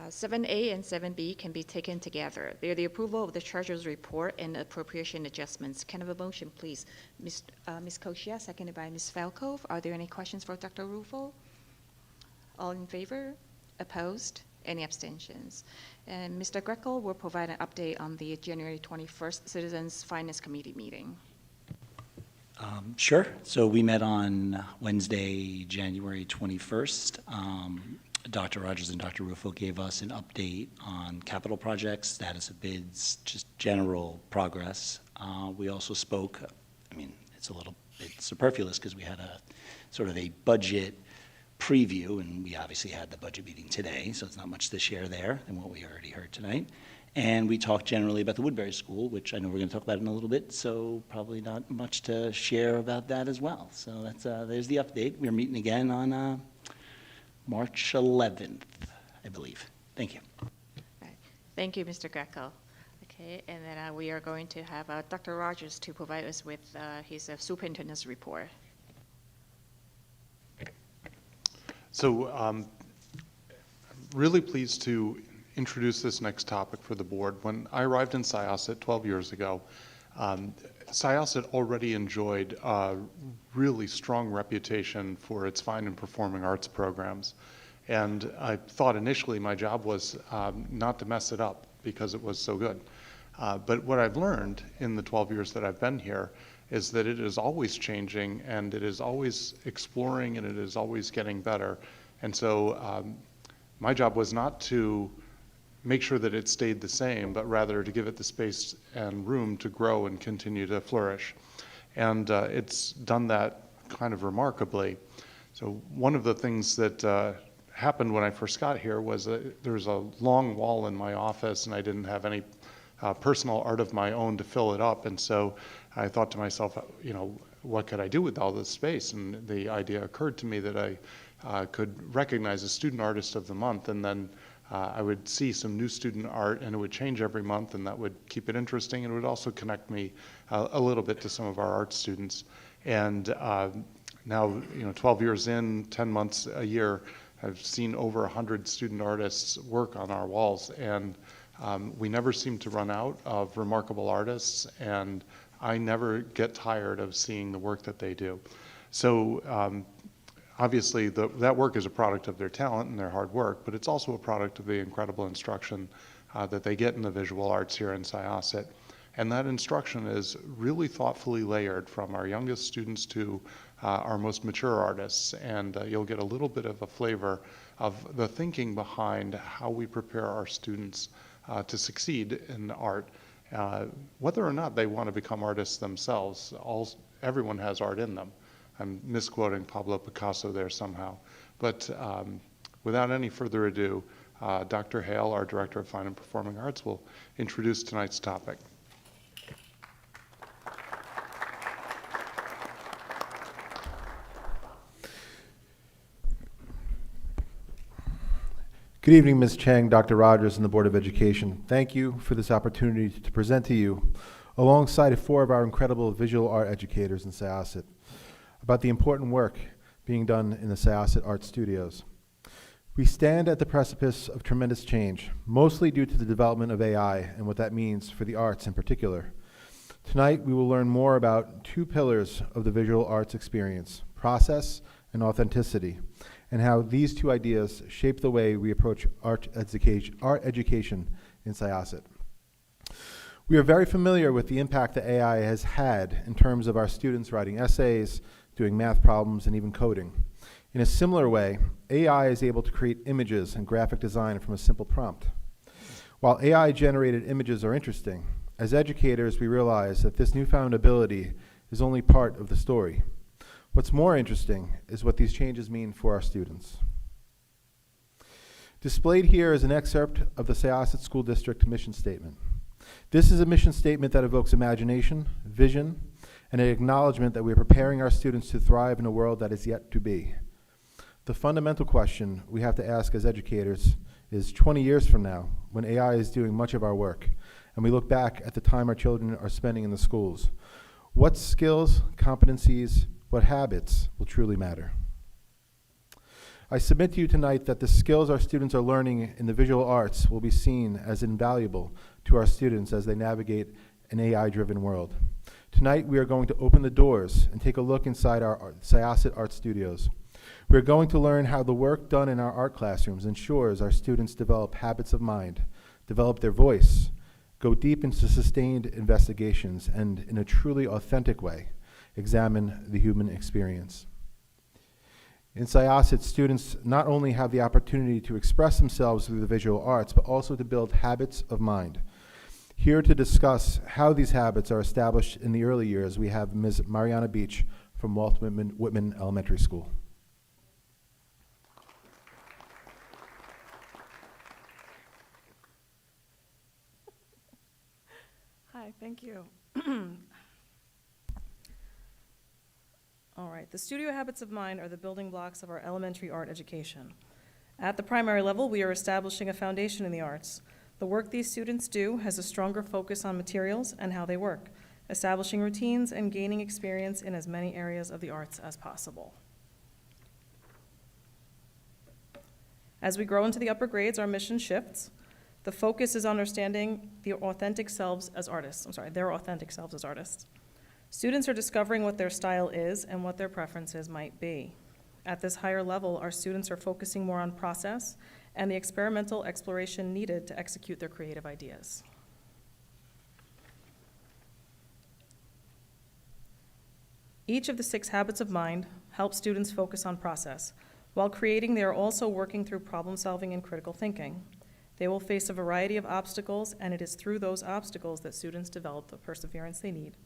7A and 7B can be taken together. They're the approval of the treasurer's report and appropriation adjustments. Can I have a motion, please? Ms. Koshia, seconded by Ms. Falco. Are there any questions for Dr. Rufo? All in favor? Opposed? Any abstentions? And Mr. Greco will provide an update on the January 21st Citizens Finance Committee meeting. Sure. So we met on Wednesday, January 21st. Dr. Rogers and Dr. Rufo gave us an update on capital projects, status of bids, just general progress. We also spoke, I mean, it's a little bit superfluous because we had a sort of a budget preview, and we obviously had the budget meeting today, so it's not much to share there than what we already heard tonight. And we talked generally about the Woodbury School, which I know we're going to talk about in a little bit, so probably not much to share about that as well. So that's there's the update. We're meeting again on March 11th, I believe. Thank you. Right. Thank you, Mr. Greco. Okay, and then we are going to have Dr. Rogers to provide us with his superintendent's report. So I'm really pleased to introduce this next topic for the board. When I arrived in Syosset 12 years ago, Syosset already enjoyed a really strong reputation for its fine and performing arts programs. And I thought initially my job was not to mess it up because it was so good. But what I've learned in the 12 years that I've been here is that it is always changing, and it is always exploring, and it is always getting better. And so my job was not to make sure that it stayed the same, but rather to give it the space and room to grow and continue to flourish. And it's done that kind of remarkably. So one of the things that happened when I first got here was there was a long wall in my office, and I didn't have any personal art of my own to fill it up. And so I thought to myself, you know, what could I do with all this space? And the idea occurred to me that I could recognize a student artist of the month, and then I would see some new student art, and it would change every month, and that would keep it interesting, and it would also connect me a little bit to some of our art students. And now, you know, 12 years in, 10 months a year, I've seen over 100 student artists work on our walls, and we never seem to run out of remarkable artists, and I never get tired of seeing the work that they do. So obviously, that work is a product of their talent and their hard work, but it's also a product of the incredible instruction that they get in the visual arts here in Syosset. And that instruction is really thoughtfully layered from our youngest students to our most mature artists. And you'll get a little bit of a flavor of the thinking behind how we prepare our students to succeed in art, whether or not they want to become artists themselves. Everyone has art in them. I'm misquoting Pablo Picasso there somehow. But without any further ado, Dr. Hale, our Director of Fine and Performing Arts, will introduce tonight's topic. Good evening, Ms. Chang, Dr. Rogers, and the Board of Education. Thank you for this opportunity to present to you, alongside 4 of our incredible visual art educators in Syosset, about the important work being done in the Syosset Art Studios. We stand at the precipice of tremendous change, mostly due to the development of AI and what that means for the arts in particular. Tonight, we will learn more about 2 pillars of the visual arts experience: process and authenticity, and how these 2 ideas shape the way we approach art education in Syosset. We are very familiar with the impact that AI has had in terms of our students writing essays, doing math problems, and even coding. In a similar way, AI is able to create images and graphic design from a simple prompt. While AI-generated images are interesting, as educators, we realize that this newfound ability is only part of the story. What's more interesting is what these changes mean for our students. Displayed here is an excerpt of the Syosset School District mission statement. This is a mission statement that evokes imagination, vision, and an acknowledgement that we are preparing our students to thrive in a world that is yet to be. The fundamental question we have to ask as educators is 20 years from now, when AI is doing much of our work, and we look back at the time our children are spending in the schools, what skills, competencies, what habits will truly matter? I submit to you tonight that the skills our students are learning in the visual arts will be seen as invaluable to our students as they navigate an AI-driven world. Tonight, we are going to open the doors and take a look inside our Syosset Art Studios. We are going to learn how the work done in our art classrooms ensures our students develop habits of mind, develop their voice, go deep into sustained investigations, and in a truly authentic way, examine the human experience. In Syosset, students not only have the opportunity to express themselves through the visual arts, but also to build habits of mind. Here to discuss how these habits are established in the early years, we have Ms. Mariana Beach from Walt Whitman Elementary School. Hi, thank you. All right, the studio habits of mind are the building blocks of our elementary art education. At the primary level, we are establishing a foundation in the arts. The work these students do has a stronger focus on materials and how they work, establishing routines and gaining experience in as many areas of the arts as possible. As we grow into the upper grades, our mission shifts. The focus is understanding their authentic selves as artists. Students are discovering what their style is and what their preferences might be. At this higher level, our students are focusing more on process and the experimental exploration needed to execute their creative ideas. Each of the 6 habits of mind helps students focus on process. While creating, they are also working through problem solving and critical thinking. They will face a variety of obstacles, and it is through those obstacles that students develop the perseverance they need.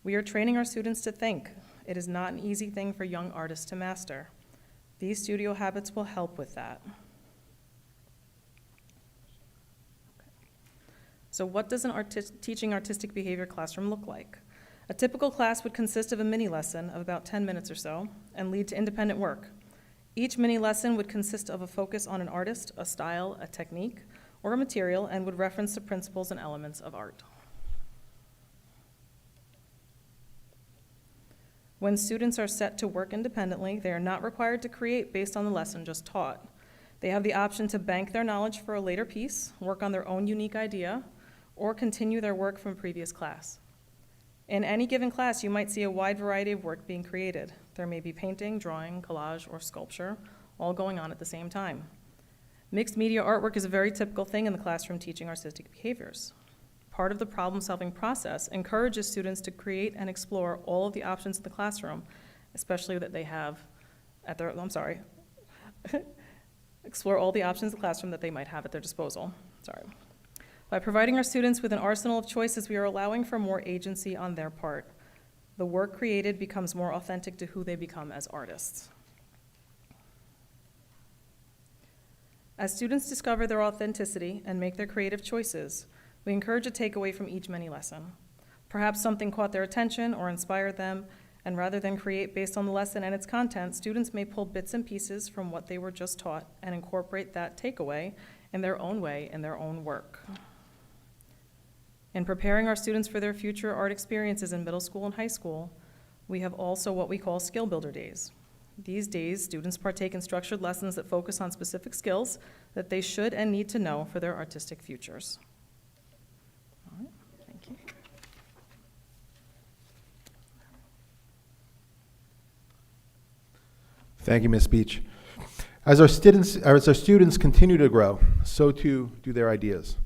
We are training our students to think. It is not an easy thing for young artists to master. These studio habits will help with that. So what does an teaching artistic behavior classroom look like? A typical class would consist of a mini lesson of about 10 minutes or so and lead to independent work. Each mini lesson would consist of a focus on an artist, a style, a technique, or a material, and would reference the principles and elements of art. When students are set to work independently, they are not required to create based on the lesson just taught. They have the option to bank their knowledge for a later piece, work on their own unique idea, or continue their work from a previous class. In any given class, you might see a wide variety of work being created. There may be painting, drawing, collage, or sculpture, all going on at the same time. Mixed media artwork is a very typical thing in the classroom teaching artistic behaviors. Part of the problem-solving process encourages students to create and explore all of the options in the classroom, especially that they have at their, explore all the options in the classroom that they might have at their disposal. By providing our students with an arsenal of choices, we are allowing for more agency on their part. The work created becomes more authentic to who they become as artists. As students discover their authenticity and make their creative choices, we encourage a takeaway from each mini lesson. Perhaps something caught their attention or inspired them, and rather than create based on the lesson and its content, students may pull bits and pieces from what they were just taught and incorporate that takeaway in their own way in their own work. In preparing our students for their future art experiences in middle school and high school, we have also what we call Skill Builder Days. These days, students partake in structured lessons that focus on specific skills that they should and need to know for their artistic futures. All right, thank you. Thank you, Ms. Beach. As our students continue to grow, so too do their ideas.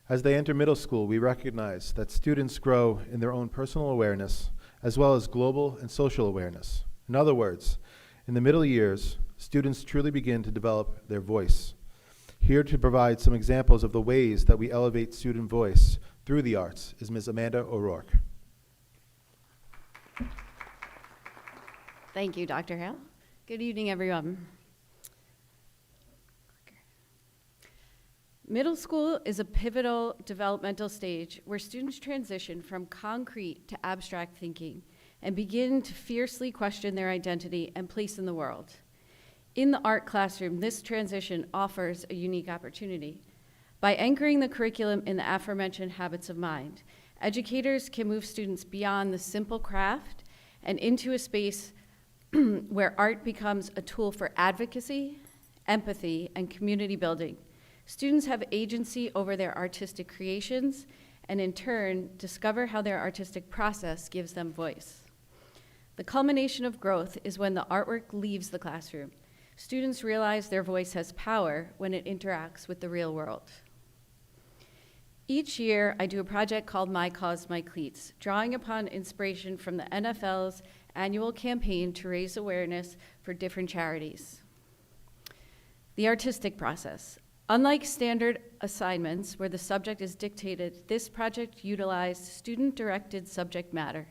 As they enter middle school, we recognize that students grow in their own personal awareness as well as global and social awareness. In other words, in the middle years, students truly begin to develop their voice. Here to provide some examples of the ways that we elevate student voice through the arts is Ms. Amanda O'Rourke. Thank you, Dr. Hale. Good evening, everyone. Middle school is a pivotal developmental stage where students transition from concrete to abstract thinking and begin to fiercely question their identity and place in the world. In the art classroom, this transition offers a unique opportunity. By anchoring the curriculum in the aforementioned habits of mind, educators can move students beyond the simple craft and into a space where art becomes a tool for advocacy, empathy, and community building. Students have agency over their artistic creations and in turn discover how their artistic process gives them voice. The culmination of growth is when the artwork leaves the classroom. Students realize their voice has power when it interacts with the real world. Each year, I do a project called My Cause, My Cleats, drawing upon inspiration from the NFL's annual campaign to raise awareness for different charities. The artistic process. Unlike standard assignments where the subject is dictated, this project utilized student-directed subject matter.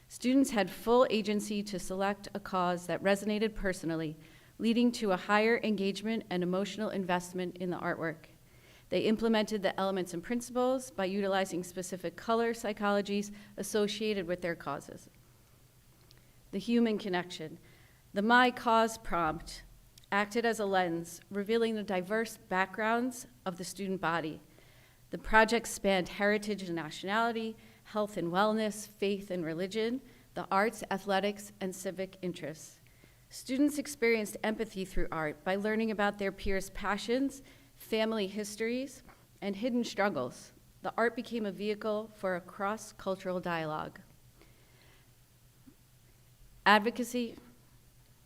Students had full agency to select a cause that resonated personally, leading to a higher engagement and emotional investment in the artwork. They implemented the elements and principles by utilizing specific color psychologies associated with their causes. The human connection. The My Cause prompt acted as a lens, revealing the diverse backgrounds of the student body. The project spanned heritage and nationality, health and wellness, faith and religion, the arts, athletics, and civic interests. Students experienced empathy through art by learning about their peers' passions, family histories, and hidden struggles. The art became a vehicle for a cross-cultural dialogue. Advocacy,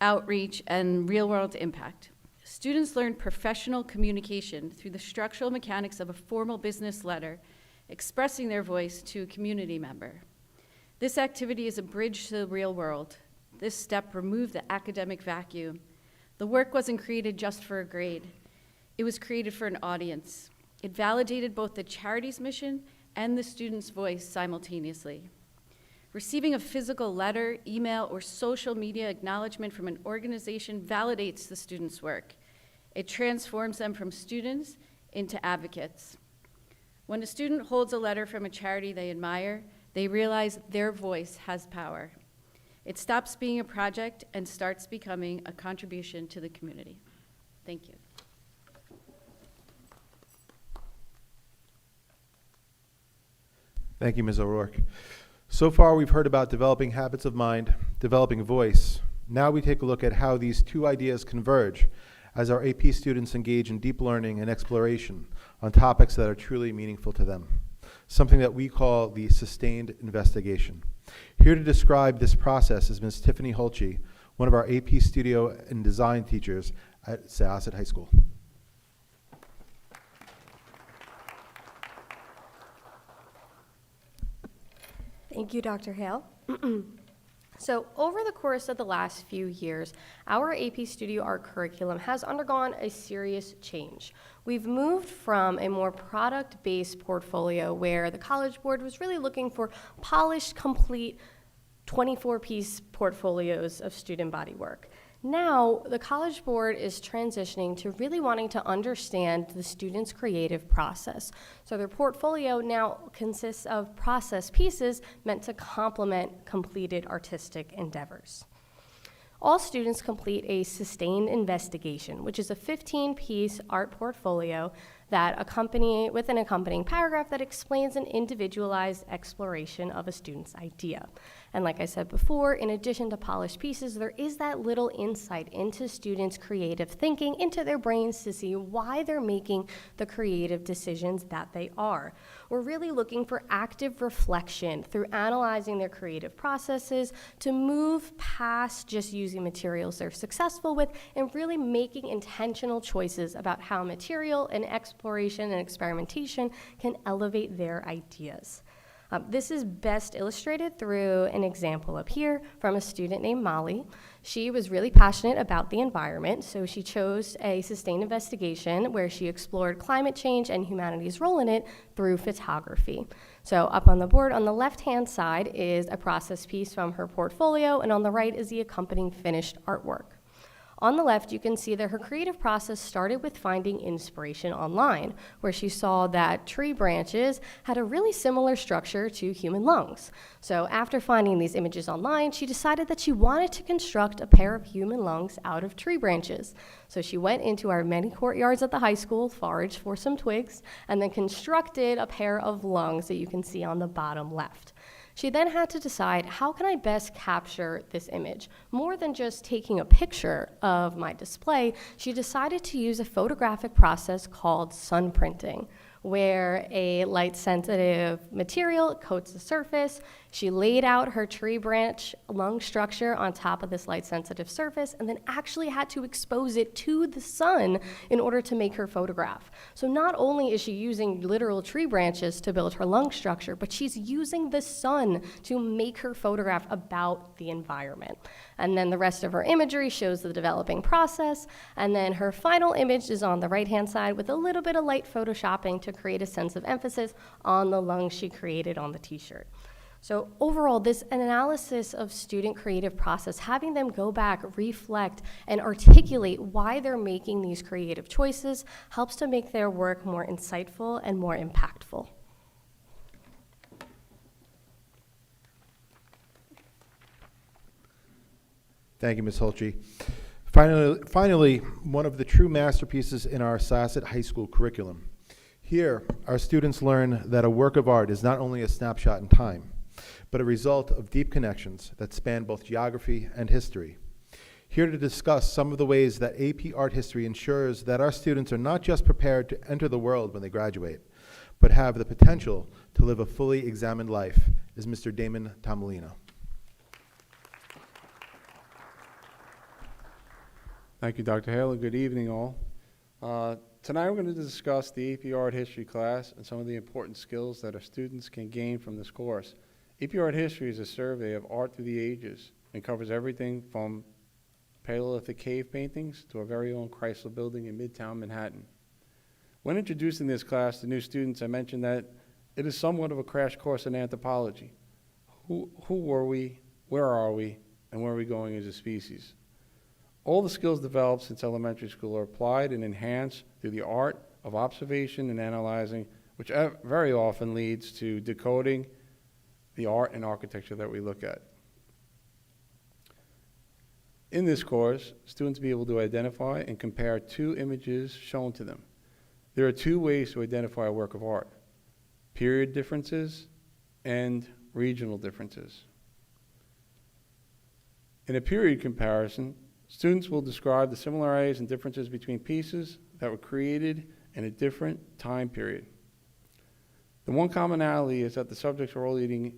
outreach, and real-world impact. Students learned professional communication through the structural mechanics of a formal business letter, expressing their voice to a community member. This activity is a bridge to the real world. This step removed the academic vacuum. The work wasn't created just for a grade. It was created for an audience. It validated both the charity's mission and the student's voice simultaneously. Receiving a physical letter, email, or social media acknowledgement from an organization validates the student's work. It transforms them from students into advocates. When a student holds a letter from a charity they admire, they realize their voice has power. It stops being a project and starts becoming a contribution to the community. Thank you. Thank you, Ms. O'Rourke. So far, we've heard about developing habits of mind, developing voice. Now we take a look at how these two ideas converge as our AP students engage in deep learning and exploration on topics that are truly meaningful to them, something that we call the sustained investigation. Here to describe this process is Ms. Tiffany Holchi, one of our AP Studio and Design teachers at Syosset High School. Thank you, Dr. Hale. So over the course of the last few years, our AP Studio Art curriculum has undergone a serious change. We've moved from a more product-based portfolio where the College Board was really looking for polished, complete 24-piece portfolios of student body work. Now, the College Board is transitioning to really wanting to understand the student's creative process. So their portfolio now consists of process pieces meant to complement completed artistic endeavors. All students complete a sustained investigation, which is a 15-piece art portfolio that accompany with an accompanying paragraph that explains an individualized exploration of a student's idea. And like I said before, in addition to polished pieces, there is that little insight into students' creative thinking, into their brains to see why they're making the creative decisions that they are. We're really looking for active reflection through analyzing their creative processes to move past just using materials they're successful with and really making intentional choices about how material and exploration and experimentation can elevate their ideas. This is best illustrated through an example up here from a student named Molly. She was really passionate about the environment, so she chose a sustained investigation where she explored climate change and humanity's role in it through photography. So up on the board on the left-hand side is a process piece from her portfolio, and on the right is the accompanying finished artwork. On the left, you can see that her creative process started with finding inspiration online, where she saw that tree branches had a really similar structure to human lungs. So after finding these images online, she decided that she wanted to construct a pair of human lungs out of tree branches. So she went into our many courtyards at the high school, foraged for some twigs, and then constructed a pair of lungs that you can see on the bottom left. She then had to decide, how can I best capture this image? More than just taking a picture of my display, she decided to use a photographic process called sun printing, where a light-sensitive material coats the surface. She laid out her tree branch lung structure on top of this light-sensitive surface and then actually had to expose it to the sun in order to make her photograph. So not only is she using literal tree branches to build her lung structure, but she's using the sun to make her photograph about the environment. And then the rest of her imagery shows the developing process, and then her final image is on the right-hand side with a little bit of light photoshopping to create a sense of emphasis on the lungs she created on the t-shirt. So overall, this analysis of student creative process, having them go back, reflect, and articulate why they're making these creative choices helps to make their work more insightful and more impactful. Thank you, Ms. Holtze. Finally, one of the true masterpieces in our Syosset High School curriculum. Here, our students learn that a work of art is not only a snapshot in time, but a result of deep connections that span both geography and history. Here to discuss some of the ways that AP Art History ensures that our students are not just prepared to enter the world when they graduate, but have the potential to live a fully examined life is Mr. Damon Tomolino. Thank you, Dr. Hale, and good evening, all. Tonight we're going to discuss the AP Art History class and some of the important skills that our students can gain from this course. AP Art History is a survey of art through the ages and covers everything from Paleolithic cave paintings to our very own Chrysler Building in Midtown Manhattan. When introducing this class to new students, I mentioned that it is somewhat of a crash course in anthropology. Who were we, where are we, and where are we going as a species? All the skills developed since elementary school are applied and enhanced through the art of observation and analyzing, which very often leads to decoding the art and architecture that we look at. In this course, students will be able to identify and compare two images shown to them. There are two ways to identify a work of art: period differences and regional differences. In a period comparison, students will describe the similarities and differences between pieces that were created in a different time period. The one commonality is that the subjects are all eating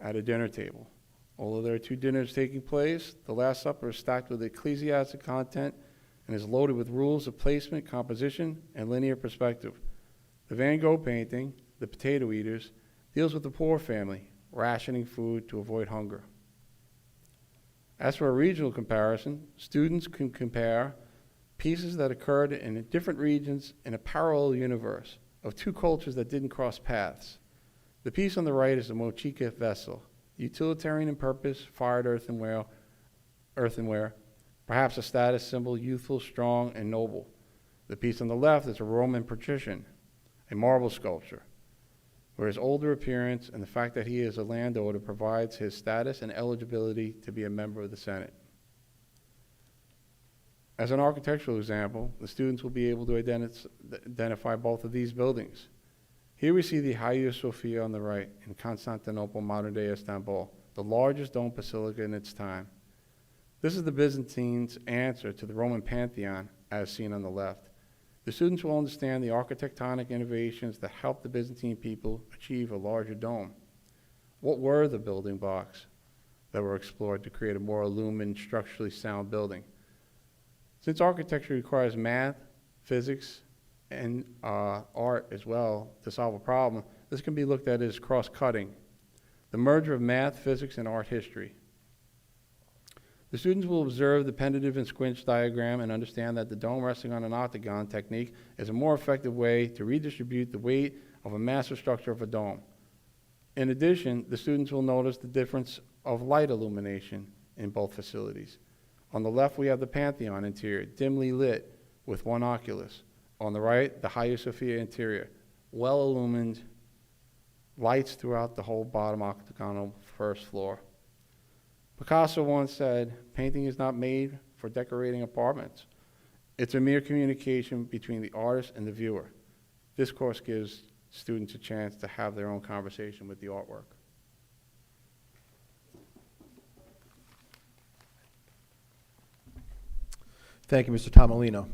at a dinner table. Although there are two dinners taking place, the Last Supper is stacked with ecclesiastic content and is loaded with rules of placement, composition, and linear perspective. The Van Gogh painting, The Potato Eaters, deals with the poor family, rationing food to avoid hunger. As for a regional comparison, students can compare pieces that occurred in different regions in a parallel universe of two cultures that didn't cross paths. The piece on the right is the Mochica vessel. utilitarian in purpose, fired earthenware, perhaps a status symbol, youthful, strong, and noble. The piece on the left is a Roman patrician, a marble sculpture, where his older appearance and the fact that he is a landowner provides his status and eligibility to be a member of the Senate. As an architectural example, the students will be able to identify both of these buildings. Here we see the Hagia Sophia on the right in Constantinople, modern-day Istanbul, the largest dome basilica in its time. This is the Byzantines' answer to the Roman Pantheon, as seen on the left. The students will understand the architectonic innovations that helped the Byzantine people achieve a larger dome. What were the building blocks that were explored to create a more illumined, structurally sound building? Since architecture requires math, physics, and art as well to solve a problem, this can be looked at as cross-cutting, the merger of math, physics, and art history. The students will observe the pendative and squinch diagram and understand that the dome resting on an octagon technique is a more effective way to redistribute the weight of a massive structure of a dome. In addition, the students will notice the difference of light illumination in both facilities. On the left, we have the Pantheon interior, dimly lit with one oculus. On the right, the Hagia Sophia interior, well illumined, lights throughout the whole bottom octagonal first floor. Picasso once said, "Painting is not made for decorating apartments. It's a mere communication between the artist and the viewer." This course gives students a chance to have their own conversation with the artwork. Thank you, Mr. Tomolino.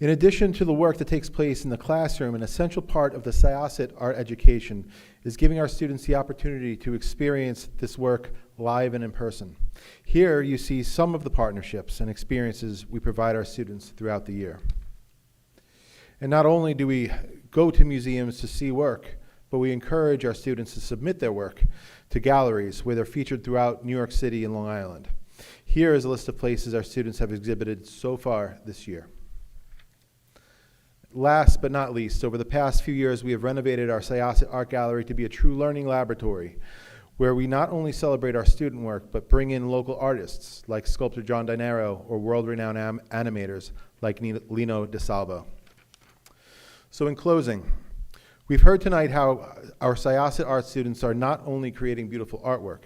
In addition to the work that takes place in the classroom, an essential part of the Syosset art education is giving our students the opportunity to experience this work live and in person. Here you see some of the partnerships and experiences we provide our students throughout the year. And not only do we go to museums to see work, but we encourage our students to submit their work to galleries where they're featured throughout New York City and Long Island. Here is a list of places our students have exhibited so far this year. Last but not least, over the past few years, we have renovated our Syosset Art Gallery to be a true learning laboratory, where we not only celebrate our student work, but bring in local artists like sculptor John Dinero or world-renowned animators like Lino DeSalvo. So in closing, we've heard tonight how our Syosset art students are not only creating beautiful artwork,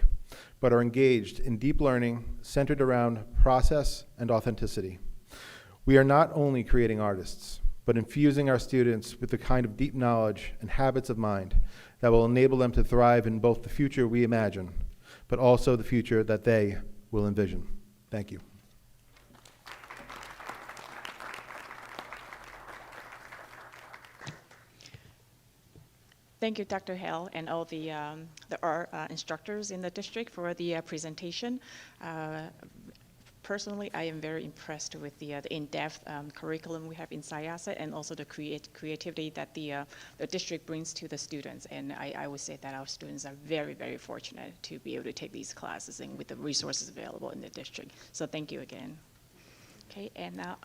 but are engaged in deep learning centered around process and authenticity. We are not only creating artists, but infusing our students with the kind of deep knowledge and habits of mind that will enable them to thrive in both the future we imagine, but also the future that they will envision. Thank you. Thank you, Dr. Hale, and all the art instructors in the district for the presentation. Personally, I am very impressed with the in-depth curriculum we have in Syosset and also the creativity that the district brings to the students. And I would say that our students are very, very fortunate to be able to take these classes and with the resources available in the district. So thank you again. Okay, and now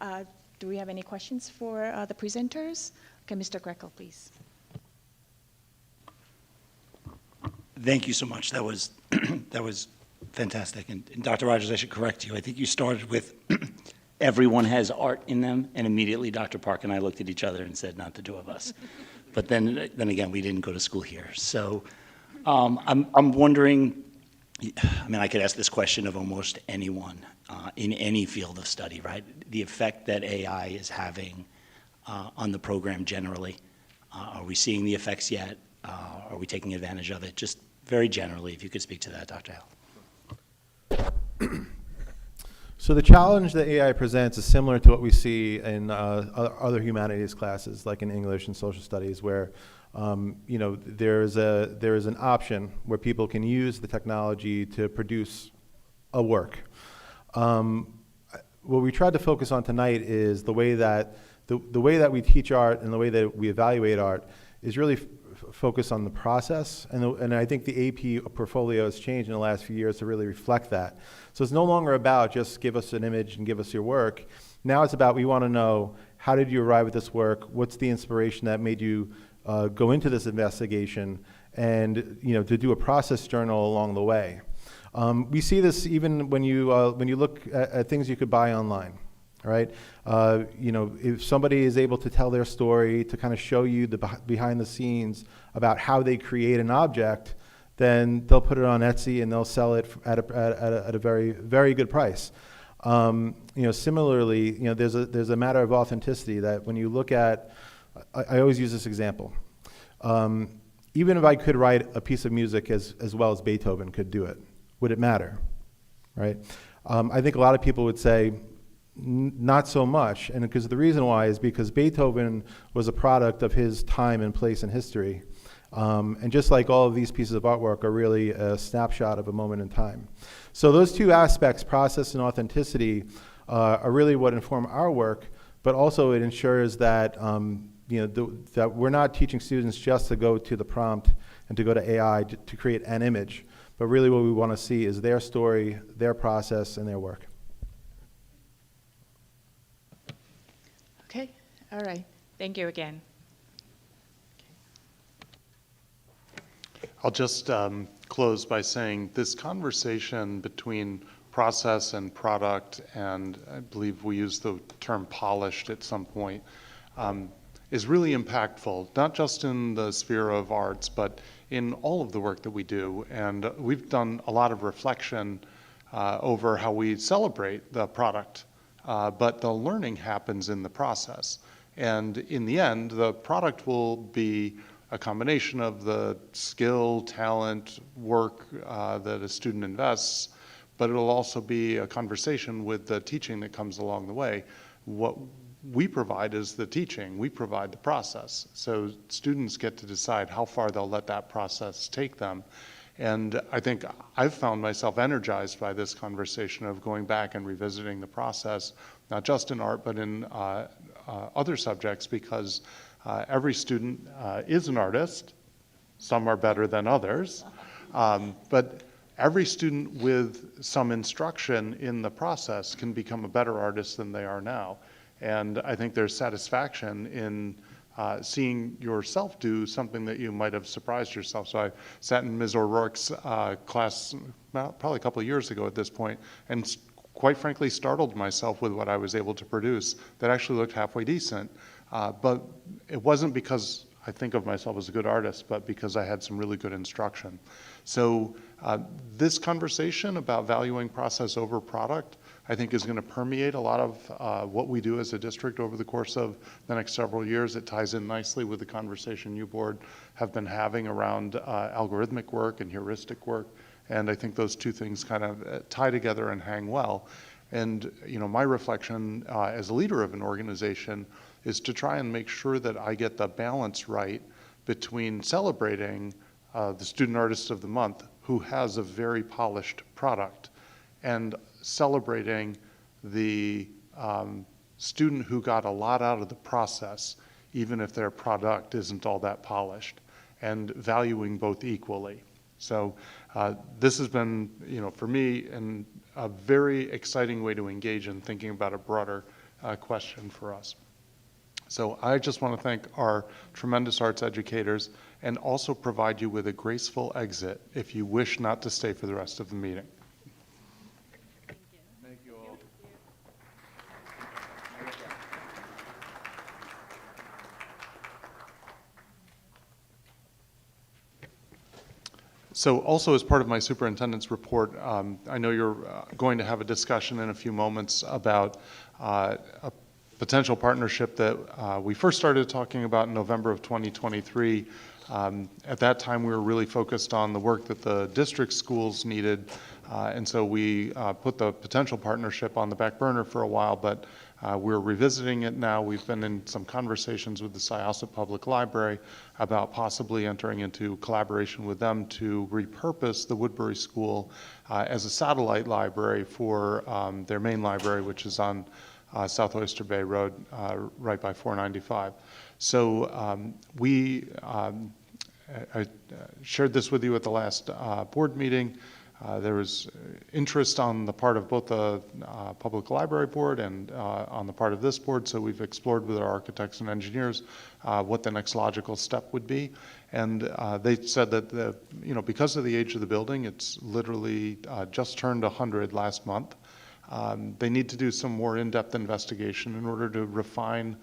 do we have any questions for the presenters? Okay, Mr. Greco, please. Thank you so much. That was that was fantastic. And Dr. Rogers, I should correct you. I think you started with everyone has art in them, and immediately Dr. Park and I looked at each other and said, not the two of us. But then again, we didn't go to school here. So I'm wondering, I mean, I could ask this question of almost anyone in any field of study, right? The effect that AI is having on the program generally. Are we seeing the effects yet? Are we taking advantage of it? Just very generally, if you could speak to that, Dr. Hale. So the challenge that AI presents is similar to what we see in other humanities classes, like in English and social studies, where you know, there is an option where people can use the technology to produce a work. What we tried to focus on tonight is the way that the way that we teach art and the way that we evaluate art is really focus on the process, and I think the AP portfolio has changed in the last few years to really reflect that. So it's no longer about just give us an image and give us your work. Now it's about, we want to know, how did you arrive at this work? What's the inspiration that made you go into this investigation? and to do a process journal along the way. We see this even when you look at things you could buy online. Right? If somebody is able to tell their story, to kind of show you the behind the scenes about how they create an object, then they'll put it on Etsy and they'll sell it at a very, very good price. Similarly, there's a matter of authenticity that when you look at, I always use this example. Even if I could write a piece of music as well as Beethoven could do it, would it matter? Right? I think a lot of people would say, not so much, and because the reason why is because Beethoven was a product of his time and place in history, and just like all of these pieces of artwork are really a snapshot of a moment in time. So those two aspects, process and authenticity, are really what inform our work, but also it ensures that that we're not teaching students just to go to the prompt and to go to AI to create an image, but really what we want to see is their story, their process, and their work. Okay, all right. Thank you again. I'll just close by saying this conversation between process and product, and I believe we used the term polished at some point, is really impactful, not just in the sphere of arts, but in all of the work that we do. And we've done a lot of reflection over how we celebrate the product. But the learning happens in the process. And in the end, the product will be a combination of the skill, talent, work that a student invests, but it'll also be a conversation with the teaching that comes along the way. What we provide is the teaching. We provide the process. So students get to decide how far they'll let that process take them. And I think I've found myself energized by this conversation of going back and revisiting the process, not just in art, but in other subjects, because every student is an artist. Some are better than others. But every student with some instruction in the process can become a better artist than they are now. And I think there's satisfaction in seeing yourself do something that you might have surprised yourself. So I sat in Ms. O'Rourke's class probably a couple of years ago at this point, and quite frankly startled myself with what I was able to produce that actually looked halfway decent. But it wasn't because I think of myself as a good artist, but because I had some really good instruction. So this conversation about valuing process over product, I think, is going to permeate a lot of what we do as a district over the course of the next several years. It ties in nicely with the conversation you board have been having around algorithmic work and heuristic work. And I think those two things kind of tie together and hang well. And my reflection as a leader of an organization is to try and make sure that I get the balance right between celebrating the Student Artist of the Month, who has a very polished product, and celebrating the student who got a lot out of the process, even if their product isn't all that polished, and valuing both equally. So this has been, for me, a very exciting way to engage in thinking about a broader question for us. So I just want to thank our tremendous arts educators and also provide you with a graceful exit if you wish not to stay for the rest of the meeting. Thank you all. So also as part of my superintendent's report, I know you're going to have a discussion in a few moments about a potential partnership that we first started talking about in November of 2023. At that time, we were really focused on the work that the district schools needed, and so we put the potential partnership on the back burner for a while, but we're revisiting it now. We've been in some conversations with the Syosset Public Library about possibly entering into collaboration with them to repurpose the Woodbury School as a satellite library for their main library, which is on South Oyster Bay Road, right by 495. So I shared this with you at the last board meeting. There was interest on the part of both the Public Library Board and on the part of this board, so we've explored with our architects and engineers what the next logical step would be. And they said that, because of the age of the building, it's literally just turned 100 last month. They need to do some more in-depth investigation in order to refine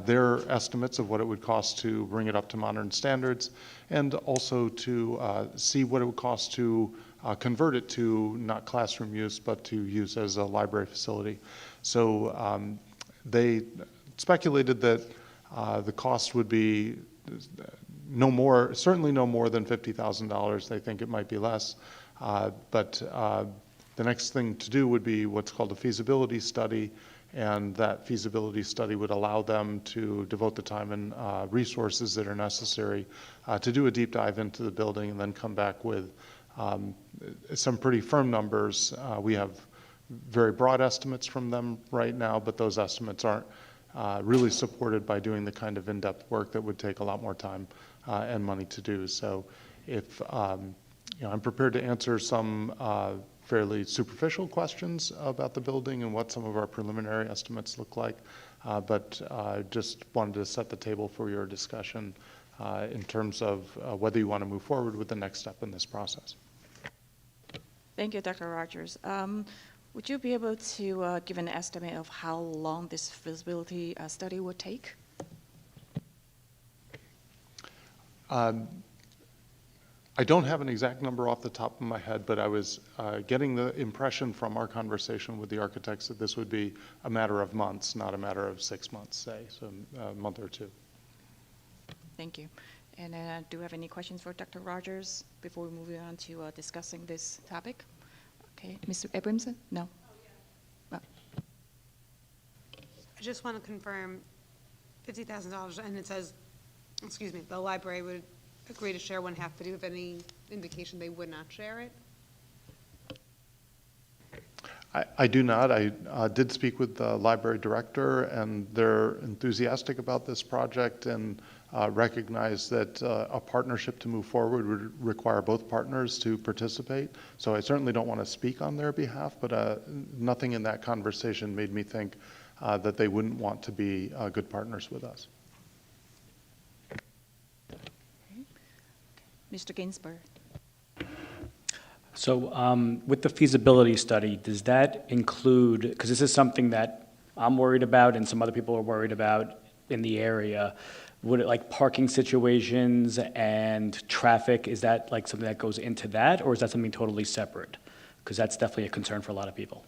their estimates of what it would cost to bring it up to modern standards, and also to see what it would cost to convert it to not classroom use, but to use as a library facility. So they speculated that the cost would be certainly no more than $50,000. They think it might be less, but the next thing to do would be what's called a feasibility study, and that feasibility study would allow them to devote the time and resources that are necessary to do a deep dive into the building and then come back with some pretty firm numbers. We have very broad estimates from them right now, but those estimates aren't really supported by doing the kind of in-depth work that would take a lot more time and money to do. So if I'm prepared to answer some fairly superficial questions about the building and what some of our preliminary estimates look like, but just wanted to set the table for your discussion in terms of whether you want to move forward with the next step in this process. Thank you, Dr. Rogers. Would you be able to give an estimate of how long this feasibility study would take? I don't have an exact number off the top of my head, but I was getting the impression from our conversation with the architects that this would be a matter of months, not a matter of 6 months, say, so a month or two. Thank you. And do you have any questions for Dr. Rogers before we move on to discussing this topic? Okay, Mr. Abramson? No? I just want to confirm $50,000, and it says, the library would agree to share 1/2, but do you have any indication they would not share it? I do not. I did speak with the library director, and they're enthusiastic about this project and recognize that a partnership to move forward would require both partners to participate. So I certainly don't want to speak on their behalf, but nothing in that conversation made me think that they wouldn't want to be good partners with us. Mr. Ginsberg. So with the feasibility study, does that include, because this is something that I'm worried about and some other people are worried about in the area, would it like parking situations and traffic, is that like something that goes into that, or is that something totally separate? Because that's definitely a concern for a lot of people.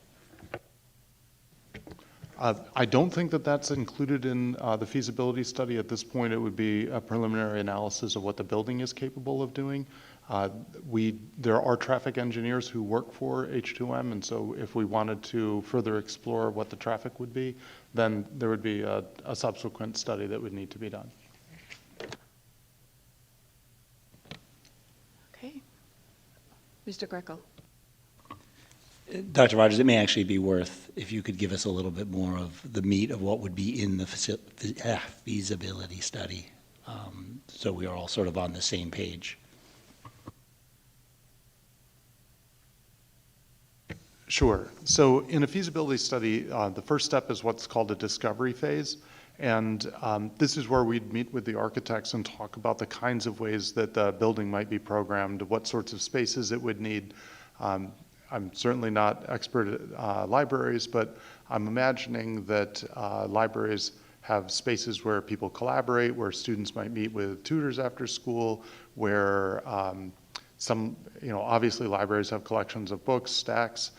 I don't think that that's included in the feasibility study. At this point, it would be a preliminary analysis of what the building is capable of doing. There are traffic engineers who work for H2M, and so if we wanted to further explore what the traffic would be, then there would be a subsequent study that would need to be done. Okay. Mr. Greco. Dr. Rogers, it may actually be worth if you could give us a little bit more of the meat of what would be in the feasibility study, so we are all sort of on the same page. Sure. So in a feasibility study, the first step is what's called a discovery phase. And this is where we'd meet with the architects and talk about the kinds of ways that the building might be programmed, what sorts of spaces it would need. I'm certainly not expert at libraries, but I'm imagining that libraries have spaces where people collaborate, where students might meet with tutors after school, where obviously libraries have collections of books, stacks.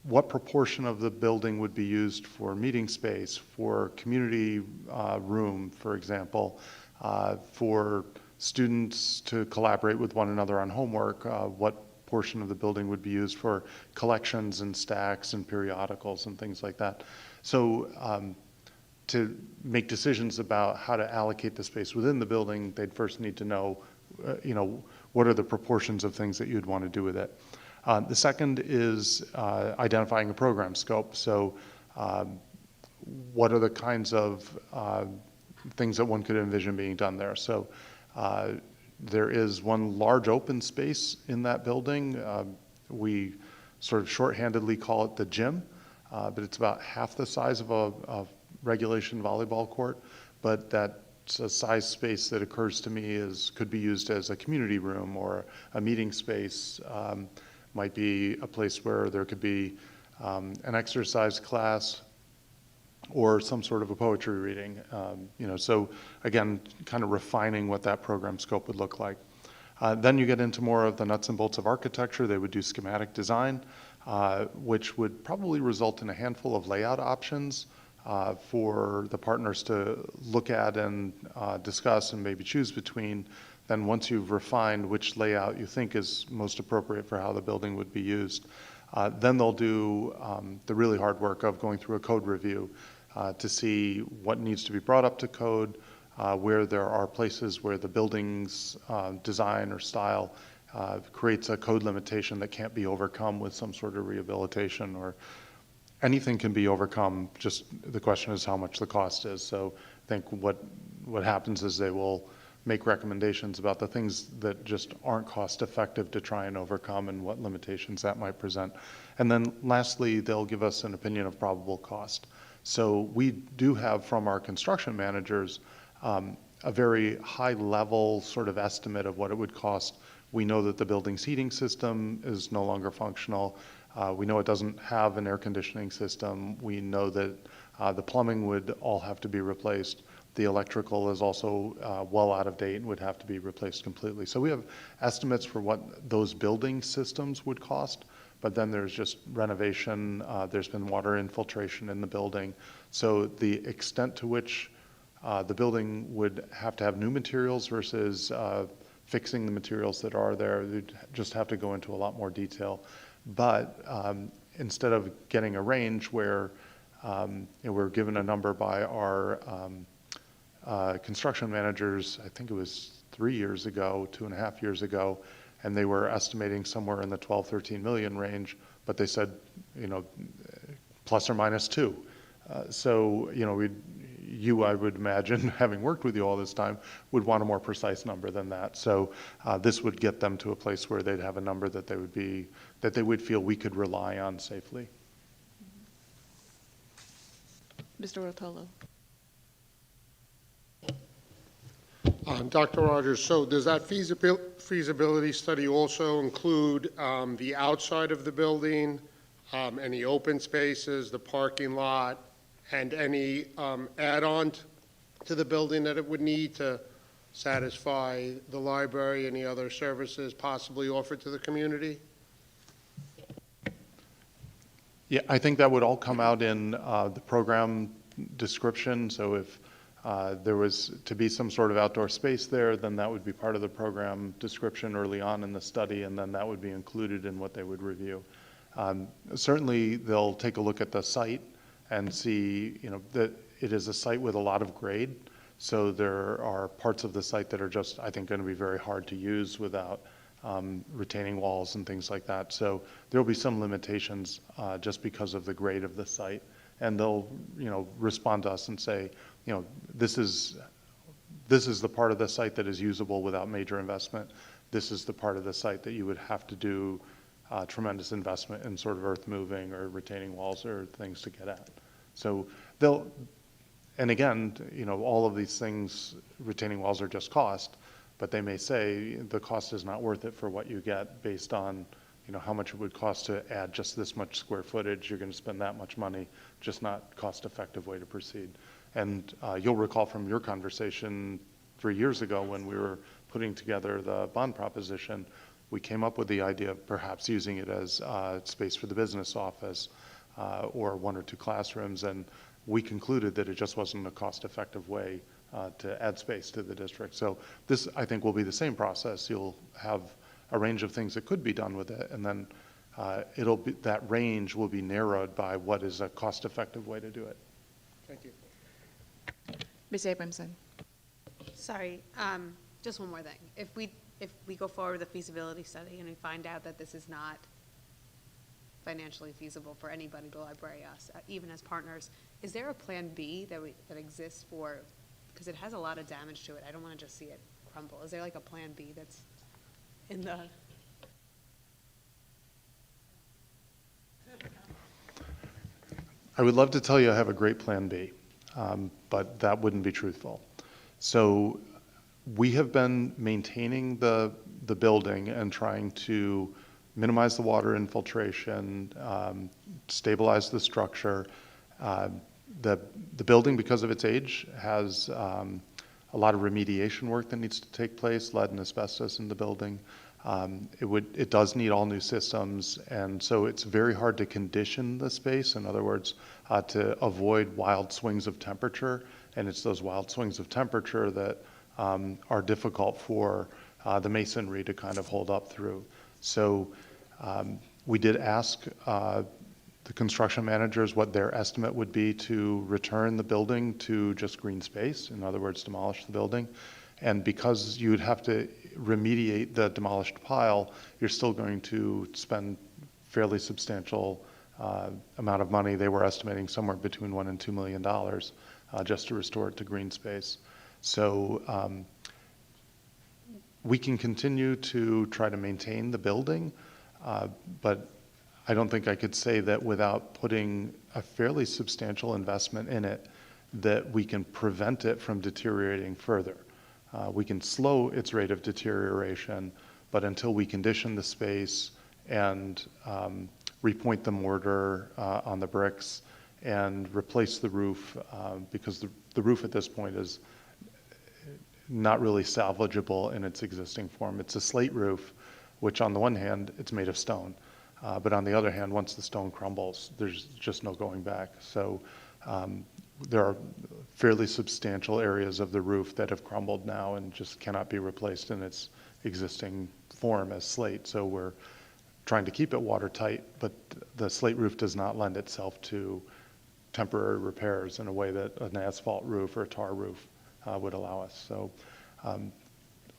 What proportion of the building would be used for meeting space, for community room, for example, for students to collaborate with one another on homework? What portion of the building would be used for collections and stacks and periodicals and things like that? So to make decisions about how to allocate the space within the building, they'd first need to know, what are the proportions of things that you'd want to do with it. The second is identifying a program scope. So what are the kinds of things that one could envision being done there? So There is one large open space in that building. We sort of shorthandedly call it the gym, but it's about half the size of a regulation volleyball court. But that's a size space that occurs to me could be used as a community room or a meeting space. Might be a place where there could be an exercise class or some sort of a poetry reading. So again, kind of refining what that program scope would look like. Then you get into more of the nuts and bolts of architecture. They would do schematic design, which would probably result in a handful of layout options for the partners to look at and discuss and maybe choose between. Then once you've refined which layout you think is most appropriate for how the building would be used, then they'll do the really hard work of going through a code review to see what needs to be brought up to code, where there are places where the building's design or style creates a code limitation that can't be overcome with some sort of rehabilitation, or anything can be overcome. Just the question is how much the cost is. So I think what happens is they will make recommendations about the things that just aren't cost effective to try and overcome and what limitations that might present. And then lastly, they'll give us an opinion of probable cost. So we do have from our construction managers a very high level sort of estimate of what it would cost. We know that the building's heating system is no longer functional. We know it doesn't have an air conditioning system. We know that the plumbing would all have to be replaced. The electrical is also well out of date and would have to be replaced completely. So we have estimates for what those building systems would cost, but then there's just renovation. There's been water infiltration in the building. So the extent to which the building would have to have new materials versus fixing the materials that are there, you'd just have to go into a lot more detail. But instead of getting a range where we're given a number by our construction managers, I think it was 3 years ago, 2.5 years ago, and they were estimating somewhere in the 12, 13 million range, but they said, plus or minus 2. So, I would imagine, having worked with you all this time, would want a more precise number than that. So this would get them to a place where they'd have a number that they would feel we could rely on safely. Mr. Rotolo. Dr. Rogers, so does that feasibility study also include the outside of the building, any open spaces, the parking lot, and any add-on to the building that it would need to satisfy the library, any other services possibly offered to the community? Yeah, I think that would all come out in the program description. So if there was to be some sort of outdoor space there, then that would be part of the program description early on in the study, and then that would be included in what they would review. Certainly, they'll take a look at the site and see, that it is a site with a lot of grade. So there are parts of the site that are just, I think, going to be very hard to use without retaining walls and things like that. So there will be some limitations just because of the grade of the site. And they'll, respond to us and say, this is the part of the site that is usable without major investment. This is the part of the site that you would have to do tremendous investment in sort of earth moving or retaining walls or things to get at. So and again, all of these things, retaining walls are just cost, but they may say the cost is not worth it for what you get based on, how much it would cost to add just this much square footage. You're going to spend that much money, just not cost-effective way to proceed. And you'll recall from your conversation 3 years ago when we were putting together the bond proposition, we came up with the idea of perhaps using it as space for the business office or 1 or 2 classrooms, and we concluded that it just wasn't a cost-effective way to add space to the district. So this, I think, will be the same process. You'll have a range of things that could be done with it, and then that range will be narrowed by what is a cost-effective way to do it. Thank you. Ms. Abramson. Sorry, just one more thing. If we go forward with a feasibility study and we find out that this is not financially feasible for anybody, the library, us, even as partners, is there a plan B that exists for, because it has a lot of damage to it. I don't want to just see it crumble? Is there like a plan B that's in the? I would love to tell you I have a great plan B, but that wouldn't be truthful. So we have been maintaining the building and trying to minimize the water infiltration, stabilize the structure. The building, because of its age, has a lot of remediation work that needs to take place, lead and asbestos in the building. It does need all new systems, and so it's very hard to condition the space. In other words, to avoid wild swings of temperature, and it's those wild swings of temperature that are difficult for the masonry to kind of hold up through. So we did ask the construction managers what their estimate would be to return the building to just green space, in other words, demolish the building. And because you'd have to remediate the demolished pile, you're still going to spend fairly substantial amount of money. They were estimating somewhere between $1 and $2 million just to restore it to green space. So we can continue to try to maintain the building, but I don't think I could say that without putting a fairly substantial investment in it, that we can prevent it from deteriorating further. We can slow its rate of deterioration, but until we condition the space and repoint the mortar on the bricks and replace the roof, because the roof at this point is not really salvageable in its existing form. It's a slate roof, which on the one hand, it's made of stone. But on the other hand, once the stone crumbles, there's just no going back. So there are fairly substantial areas of the roof that have crumbled now and just cannot be replaced in its existing form as slate. So we're trying to keep it watertight, but the slate roof does not lend itself to temporary repairs in a way that an asphalt roof or a tar roof would allow us. So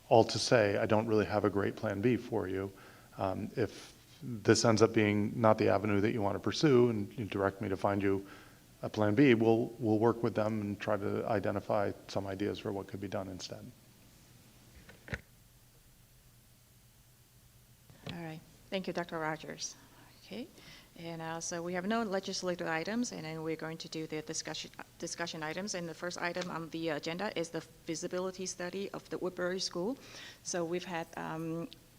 all to say, I don't really have a great plan B for you. If this ends up being not the avenue that you want to pursue and you direct me to find you a plan B, we'll work with them and try to identify some ideas for what could be done instead. All right. Thank you, Dr. Rogers. Okay. And so we have no legislative items, and then we're going to do the discussion items. And the first item on the agenda is the feasibility study of the Woodbury School. So we've had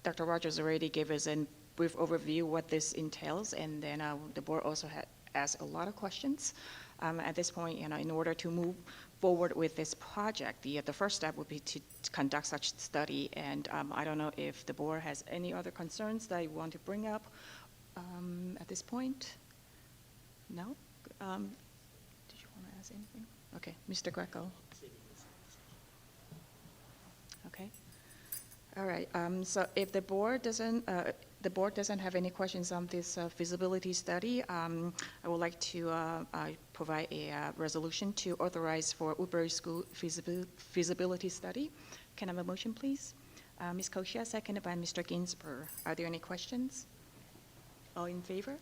Dr. Rogers already gave us a brief overview what this entails, and then the board also had asked a lot of questions. At this point, in order to move forward with this project, the first step would be to conduct such study. And I don't know if the board has any other concerns that you want to bring up at this point. No? Did you want to ask anything? Okay, Mr. Greco. Okay. All right. So if the board doesn't have any questions on this feasibility study, I would like to provide a resolution to authorize for Woodbury School feasibility study. Can I have a motion, please? Ms. Koshia, seconded by Mr. Ginsberg. Are there any questions? All in favor?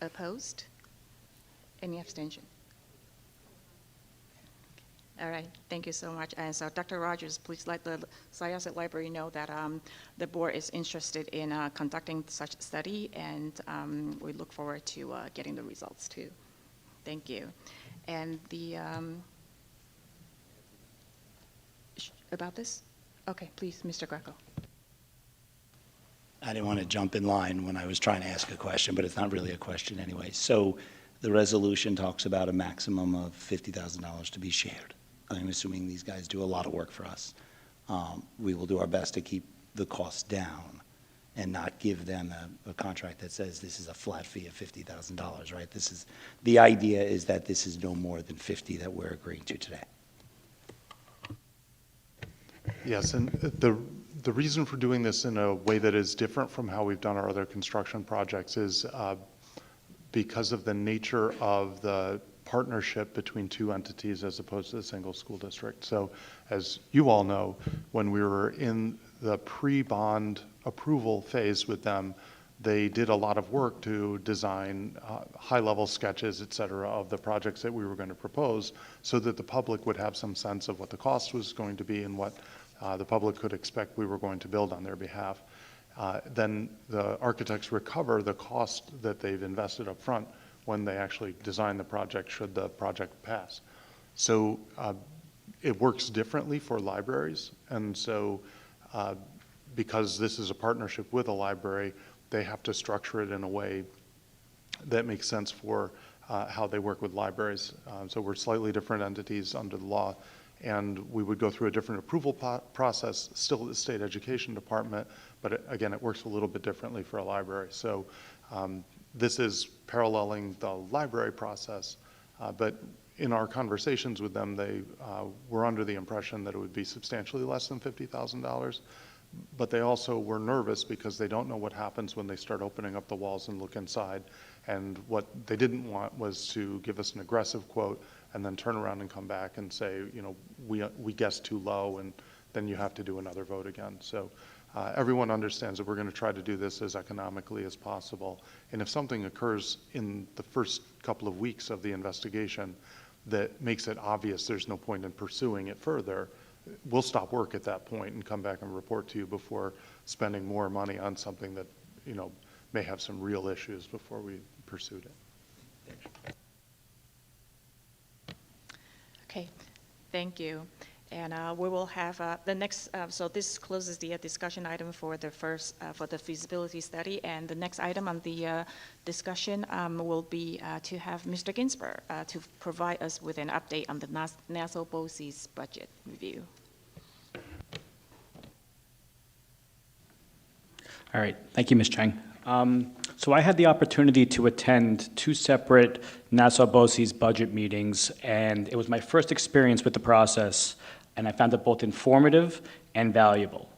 Opposed? Any abstention? All right, thank you so much. And so Dr. Rogers, please let the Syosset Library know that the board is interested in conducting such study, and we look forward to getting the results too. Thank you. And the, about this? Okay, please, Mr. Greco. I didn't want to jump in line when I was trying to ask a question, but it's not really a question anyway. So the resolution talks about a maximum of $50,000 to be shared. I'm assuming these guys do a lot of work for us. We will do our best to keep the costs down and not give them a contract that says this is a flat fee of $50,000, right? The idea is that this is no more than 50 that we're agreeing to today. Yes, and the reason for doing this in a way that is different from how we've done our other construction projects is because of the nature of the partnership between two entities as opposed to a single school district. So as you all know, when we were in the pre-bond approval phase with them, they did a lot of work to design high-level sketches, et cetera, of the projects that we were going to propose so that the public would have some sense of what the cost was going to be and what the public could expect we were going to build on their behalf. Then the architects recover the cost that they've invested up front when they actually design the project, should the project pass. So it works differently for libraries, and so because this is a partnership with a library, they have to structure it in a way that makes sense for how they work with libraries. So we're slightly different entities under the law, and we would go through a different approval process, still at the state education department, but again, it works a little bit differently for a library. So this is paralleling the library process, but in our conversations with them, they were under the impression that it would be substantially less than $50,000, but they also were nervous because they don't know what happens when they start opening up the walls and look inside. And what they didn't want was to give us an aggressive quote and then turn around and come back and say, you know, we guessed too low, and then you have to do another vote again. So everyone understands that we're going to try to do this as economically as possible. And if something occurs in the first couple of weeks of the investigation that makes it obvious there's no point in pursuing it further, we'll stop work at that point and come back and report to you before spending more money on something that, you know, may have some real issues before we pursued it. Okay, thank you. And we will have the next, so this closes the discussion item for the first, for the feasibility study. And the next item on the discussion will be to have Mr. Ginsberg to provide us with an update on the Nassau BOCES budget review. All right, thank you, Ms. Chang. So I had the opportunity to attend 2 separate Nassau BOCES budget meetings, and it was my first experience with the process, and I found it both informative and valuable.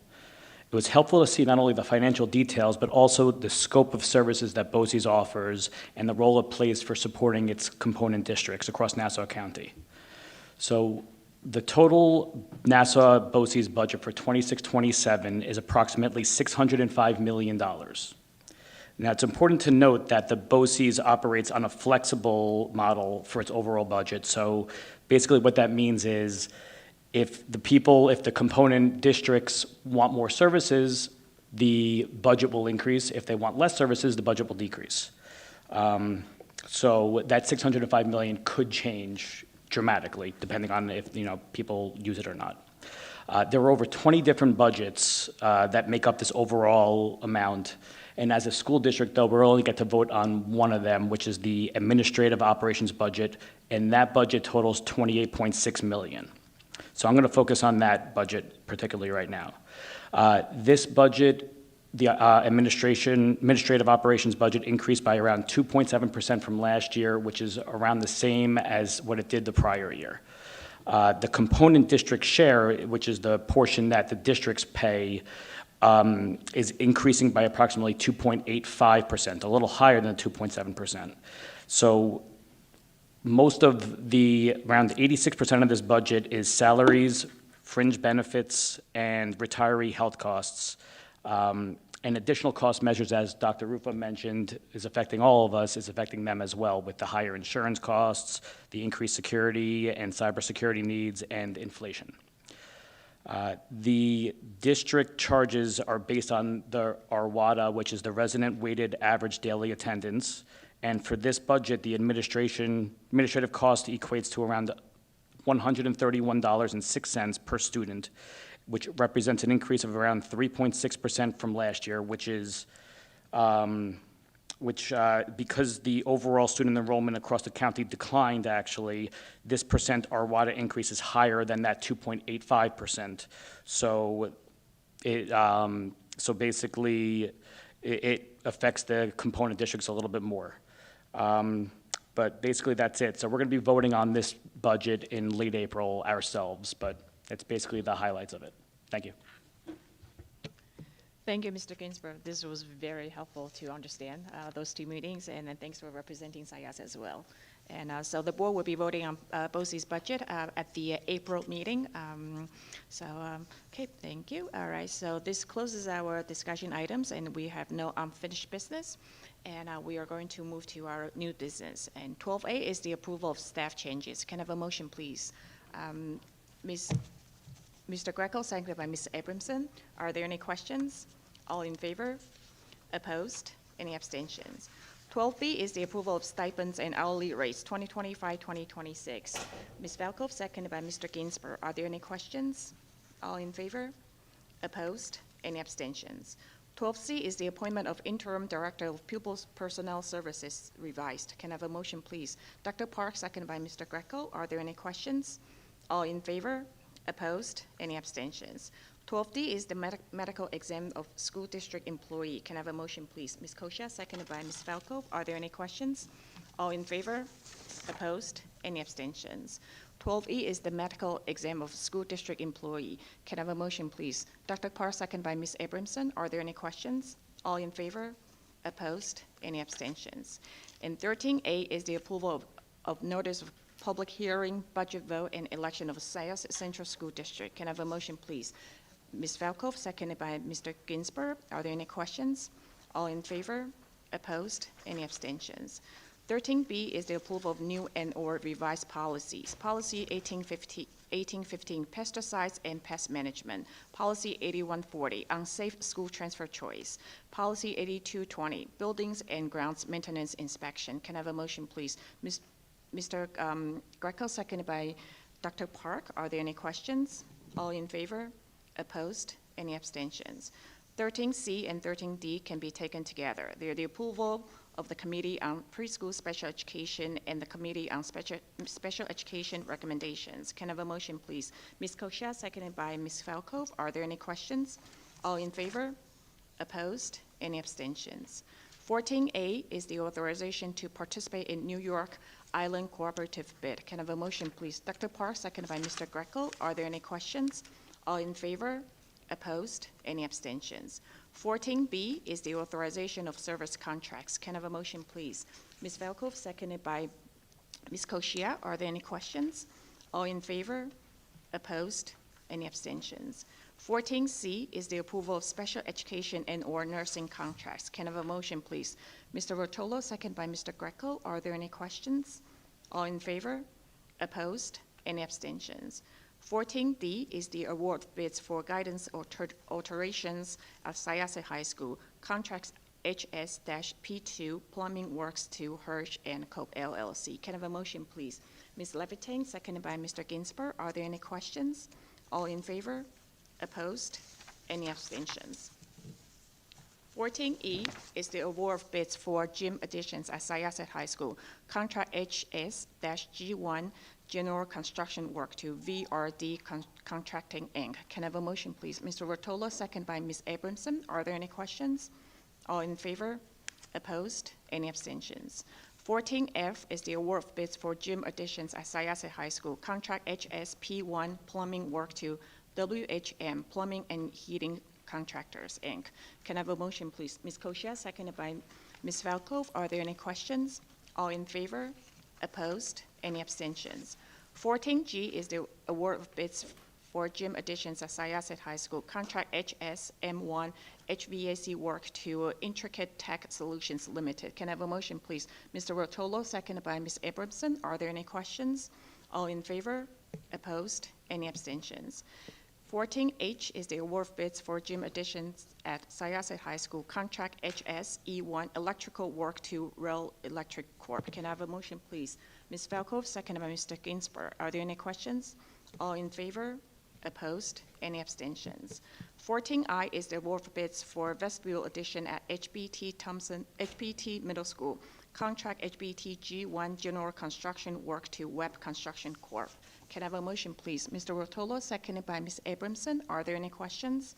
It was helpful to see not only the financial details, but also the scope of services that BOCES offers and the role it plays for supporting its component districts across Nassau County. So the total Nassau BOCES budget for 26-27 is approximately $605 million. Now, it's important to note that the BOCES operates on a flexible model for its overall budget. So basically what that means is if the component districts want more services, the budget will increase. If they want less services, the budget will decrease. So that $605 million could change dramatically, depending on if people use it or not. There were over 20 different budgets that make up this overall amount. And as a school district, though, we only get to vote on one of them, which is the administrative operations budget, and that budget totals $28.6 million. So I'm going to focus on that budget particularly right now. This budget, the administrative operations budget increased by around 2.7% from last year, which is around the same as what it did the prior year. The component district share, which is the portion that the districts pay, is increasing by approximately 2.85%, a little higher than 2.7%. So most of around 86% of this budget is salaries, fringe benefits, and retiree health costs. And additional cost measures, as Dr. Rufa mentioned, is affecting all of us, is affecting them as well with the higher insurance costs, the increased security and cybersecurity needs, and inflation. The district charges are based on the RWADA, which is the resident weighted average daily attendance. And for this budget, the administrative cost equates to around $131.06 per student, which represents an increase of around 3.6% from last year, because the overall student enrollment across the county declined, actually, this percent RWADA increase is higher than that 2.85%. So basically, it affects the component districts a little bit more. But basically, that's it. So we're going to be voting on this budget in late April ourselves, but that's basically the highlights of it. Thank you. Thank you, Mr. Ginsberg. This was very helpful to understand those 2 meetings, and then thanks for representing SIAS as well. And so the board will be voting on BOCES budget at the April meeting. Okay, thank you. All right, so this closes our discussion items, and we have no unfinished business. And we are going to move to our new business. And 12A is the approval of staff changes. Can I have a motion, please? Ms. Mr. Greco, seconded by Ms. Abramson. Are there any questions? All in favor? Opposed? Any abstentions? 12B is the approval of stipends and hourly rates 2025-2026. Ms. Velkov, seconded by Mr. Ginsburg. Are there any questions? All in favor? Opposed? Any abstentions? 12C is the appointment of interim director of pupils personnel services revised. Can I have a motion, please? Dr. Park, seconded by Mr. Greco. Are there any questions? All in favor? Opposed? Any abstentions? 12D is the medical exam of school district employee. Can I have a motion, please? Ms. Kosha, seconded by Ms. Falco. Are there any questions? All in favor? Opposed? Any abstentions? 12E is the medical exam of school district employee. Can I have a motion, please? Dr. Parr, seconded by Ms. Abramson. Are there any questions? All in favor? Opposed? Any abstentions? And 13A is the approval of notice of public hearing, budget vote, and election of Syosset Central School District. Can I have a motion, please? Ms. Falkov, seconded by Mr. Ginsburg. Are there any questions? All in favor? Opposed? Any abstentions? 13B is the approval of new and/or revised policies. Policy 1815, pesticides and pest management. Policy 8140, unsafe school transfer choice. Policy 8220, buildings and grounds maintenance inspection. Can I have a motion, please? Mr. Greco, seconded by Dr. Park. Are there any questions? All in favor? Opposed? Any abstentions? 13C and 13D can be taken together. They are the approval of the Committee on Preschool Special Education and the Committee on Special Education Recommendations. Can I have a motion, please? Ms. Kosha, seconded by Ms. Falco. Are there any questions? All in favor? Opposed? Any abstentions? 14A is the authorization to participate in New York Island Cooperative Bid. Can I have a motion, please? Dr. Park, seconded by Mr. Greco. Are there any questions? All in favor? Opposed? Any abstentions? 14B is the authorization of service contracts. Can I have a motion, please? Ms. Velkov, seconded by Ms. Koshia. Are there any questions? All in favor? Opposed? Any abstentions? 14C is the approval of special education and/or nursing contracts. Can I have a motion, please? Mr. Rotolo, seconded by Mr. Greco. Are there any questions? All in favor? Opposed? Any abstentions? 14D is the award of bids for guidance alterations at Syosset High School. Contracts HS-P2, Plumbing Works to Hirsch and Cope LLC. Can I have a motion, please? Ms. Levitang, seconded by Mr. Ginsburg. Are there any questions? All in favor? Opposed? Any abstentions? 14E is the award of bids for gym additions at Syosset High School. Contract HS-G1, General Construction Work to VRD Contracting, Inc. Can I have a motion, please? Mr. Rotolo, second by Ms. Abramson. Are there any questions? All in favor? Opposed? Any abstentions? 14F is the award of bids for gym additions at Syosset High School. Contract HSP1, Plumbing Work to WHM, Plumbing and Heating Contractors, Inc. Can I have a motion, please? Ms. Koshia, seconded by Ms. Valkov. Are there any questions? All in favor? Opposed? Any abstentions? 14G is the award of bids for gym additions at Syosset High School. Contract HSM1 HVAC work to Intricate Tech Solutions Limited. Can I have a motion, please? Mr. Rotolo, seconded by Ms. Abramson. Are there any questions? All in favor? Opposed? Any abstentions? 14H is the award of bids for gym additions at Syosset High School. Contract HSE1 electrical work to Rail Electric Corp. Can I have a motion, please? Ms. Falkov, seconded by Mr. Ginsburg. Are there any questions? All in favor? Opposed? Any abstentions? 14I is the award of bids for vestibule addition at HBT Middle School. Contract HBT G1 General Construction Work to Web Construction Corp. Can I have a motion, please? Mr. Rotolo, seconded by Ms. Abramson. Are there any questions?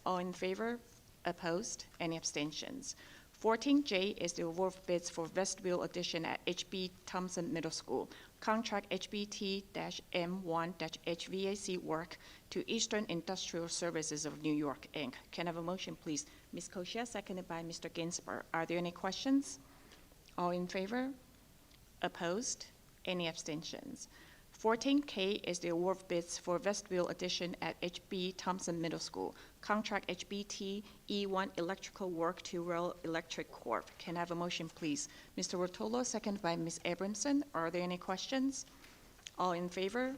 All in favor? Opposed? Any abstentions? 14J is the award of bids for vestibule addition at HB Thompson Middle School. Contract HBT-M1-HVAC work to Eastern Industrial Services of New York, Inc. Can I have a motion, please? Ms. Koshia, seconded by Mr. Ginsburg. Are there any questions? All in favor? Opposed? Any abstentions? 14K is the award of bids for vestibule addition at HB Thompson Middle School. Contract HBT E1 electrical work to Rail Electric Corp. Can I have a motion, please? Mr. Rotolo, seconded by Ms. Abramson. Are there any questions? All in favor?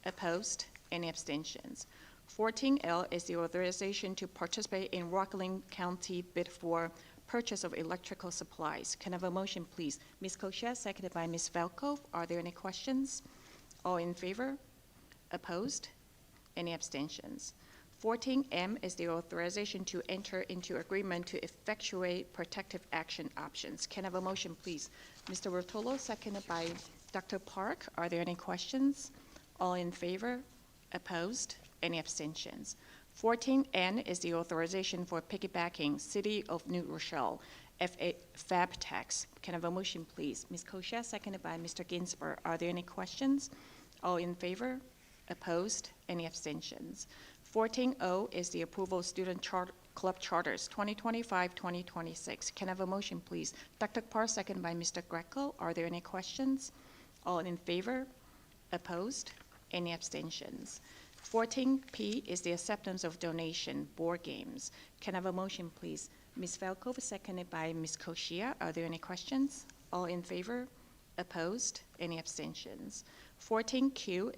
Opposed? Any abstentions? 14L is the authorization to participate in Rockland County bid for purchase of electrical supplies. Can I have a motion, please? Ms. Koshia, seconded by Ms. Velko. Are there any questions? All in favor? Opposed? Any abstentions? 14M is the authorization to enter into agreement to effectuate protective action options. Can I have a motion, please? Mr. Rotolo, seconded by Dr. Park. Are there any questions? All in favor? Opposed? Any abstentions? 14N is the authorization for piggybacking City of New Rochelle FAB tax. Can I have a motion, please? Ms. Koshia, seconded by Mr. Ginsburg. Are there any questions? All in favor? Opposed? Any abstentions? 14O is the approval of student club charters 2025-2026. Can I have a motion, please? Dr. Parr, seconded by Mr. Greco. Are there any questions? All in favor? Opposed? Any abstentions? 14P is the acceptance of donation, board games. Can I have a motion, please? Ms. Velkova, seconded by Ms. Koshia. Are there any questions? All in favor? Opposed? Any abstentions? 14Q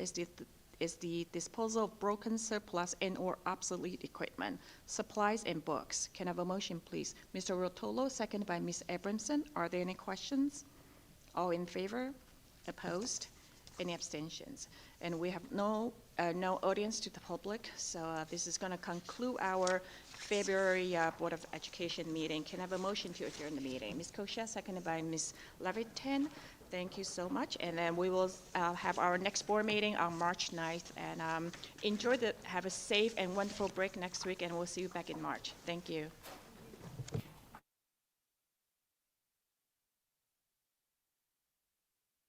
is the disposal of broken, surplus, and/or obsolete equipment, supplies, and books. Can I have a motion, please? Mr. Rotolo, seconded by Ms. Abramson. Are there any questions? All in favor? Opposed? Any abstentions? And we have no audience to the public, so this is going to conclude our February Board of Education meeting. Can I have a motion to adjourn the meeting? Ms. Koshia, seconded by Ms. Levitin. Thank you so much. And then we will have our next board meeting on March 9th. And have a safe and wonderful break next week, and we'll see you back in March. Thank you.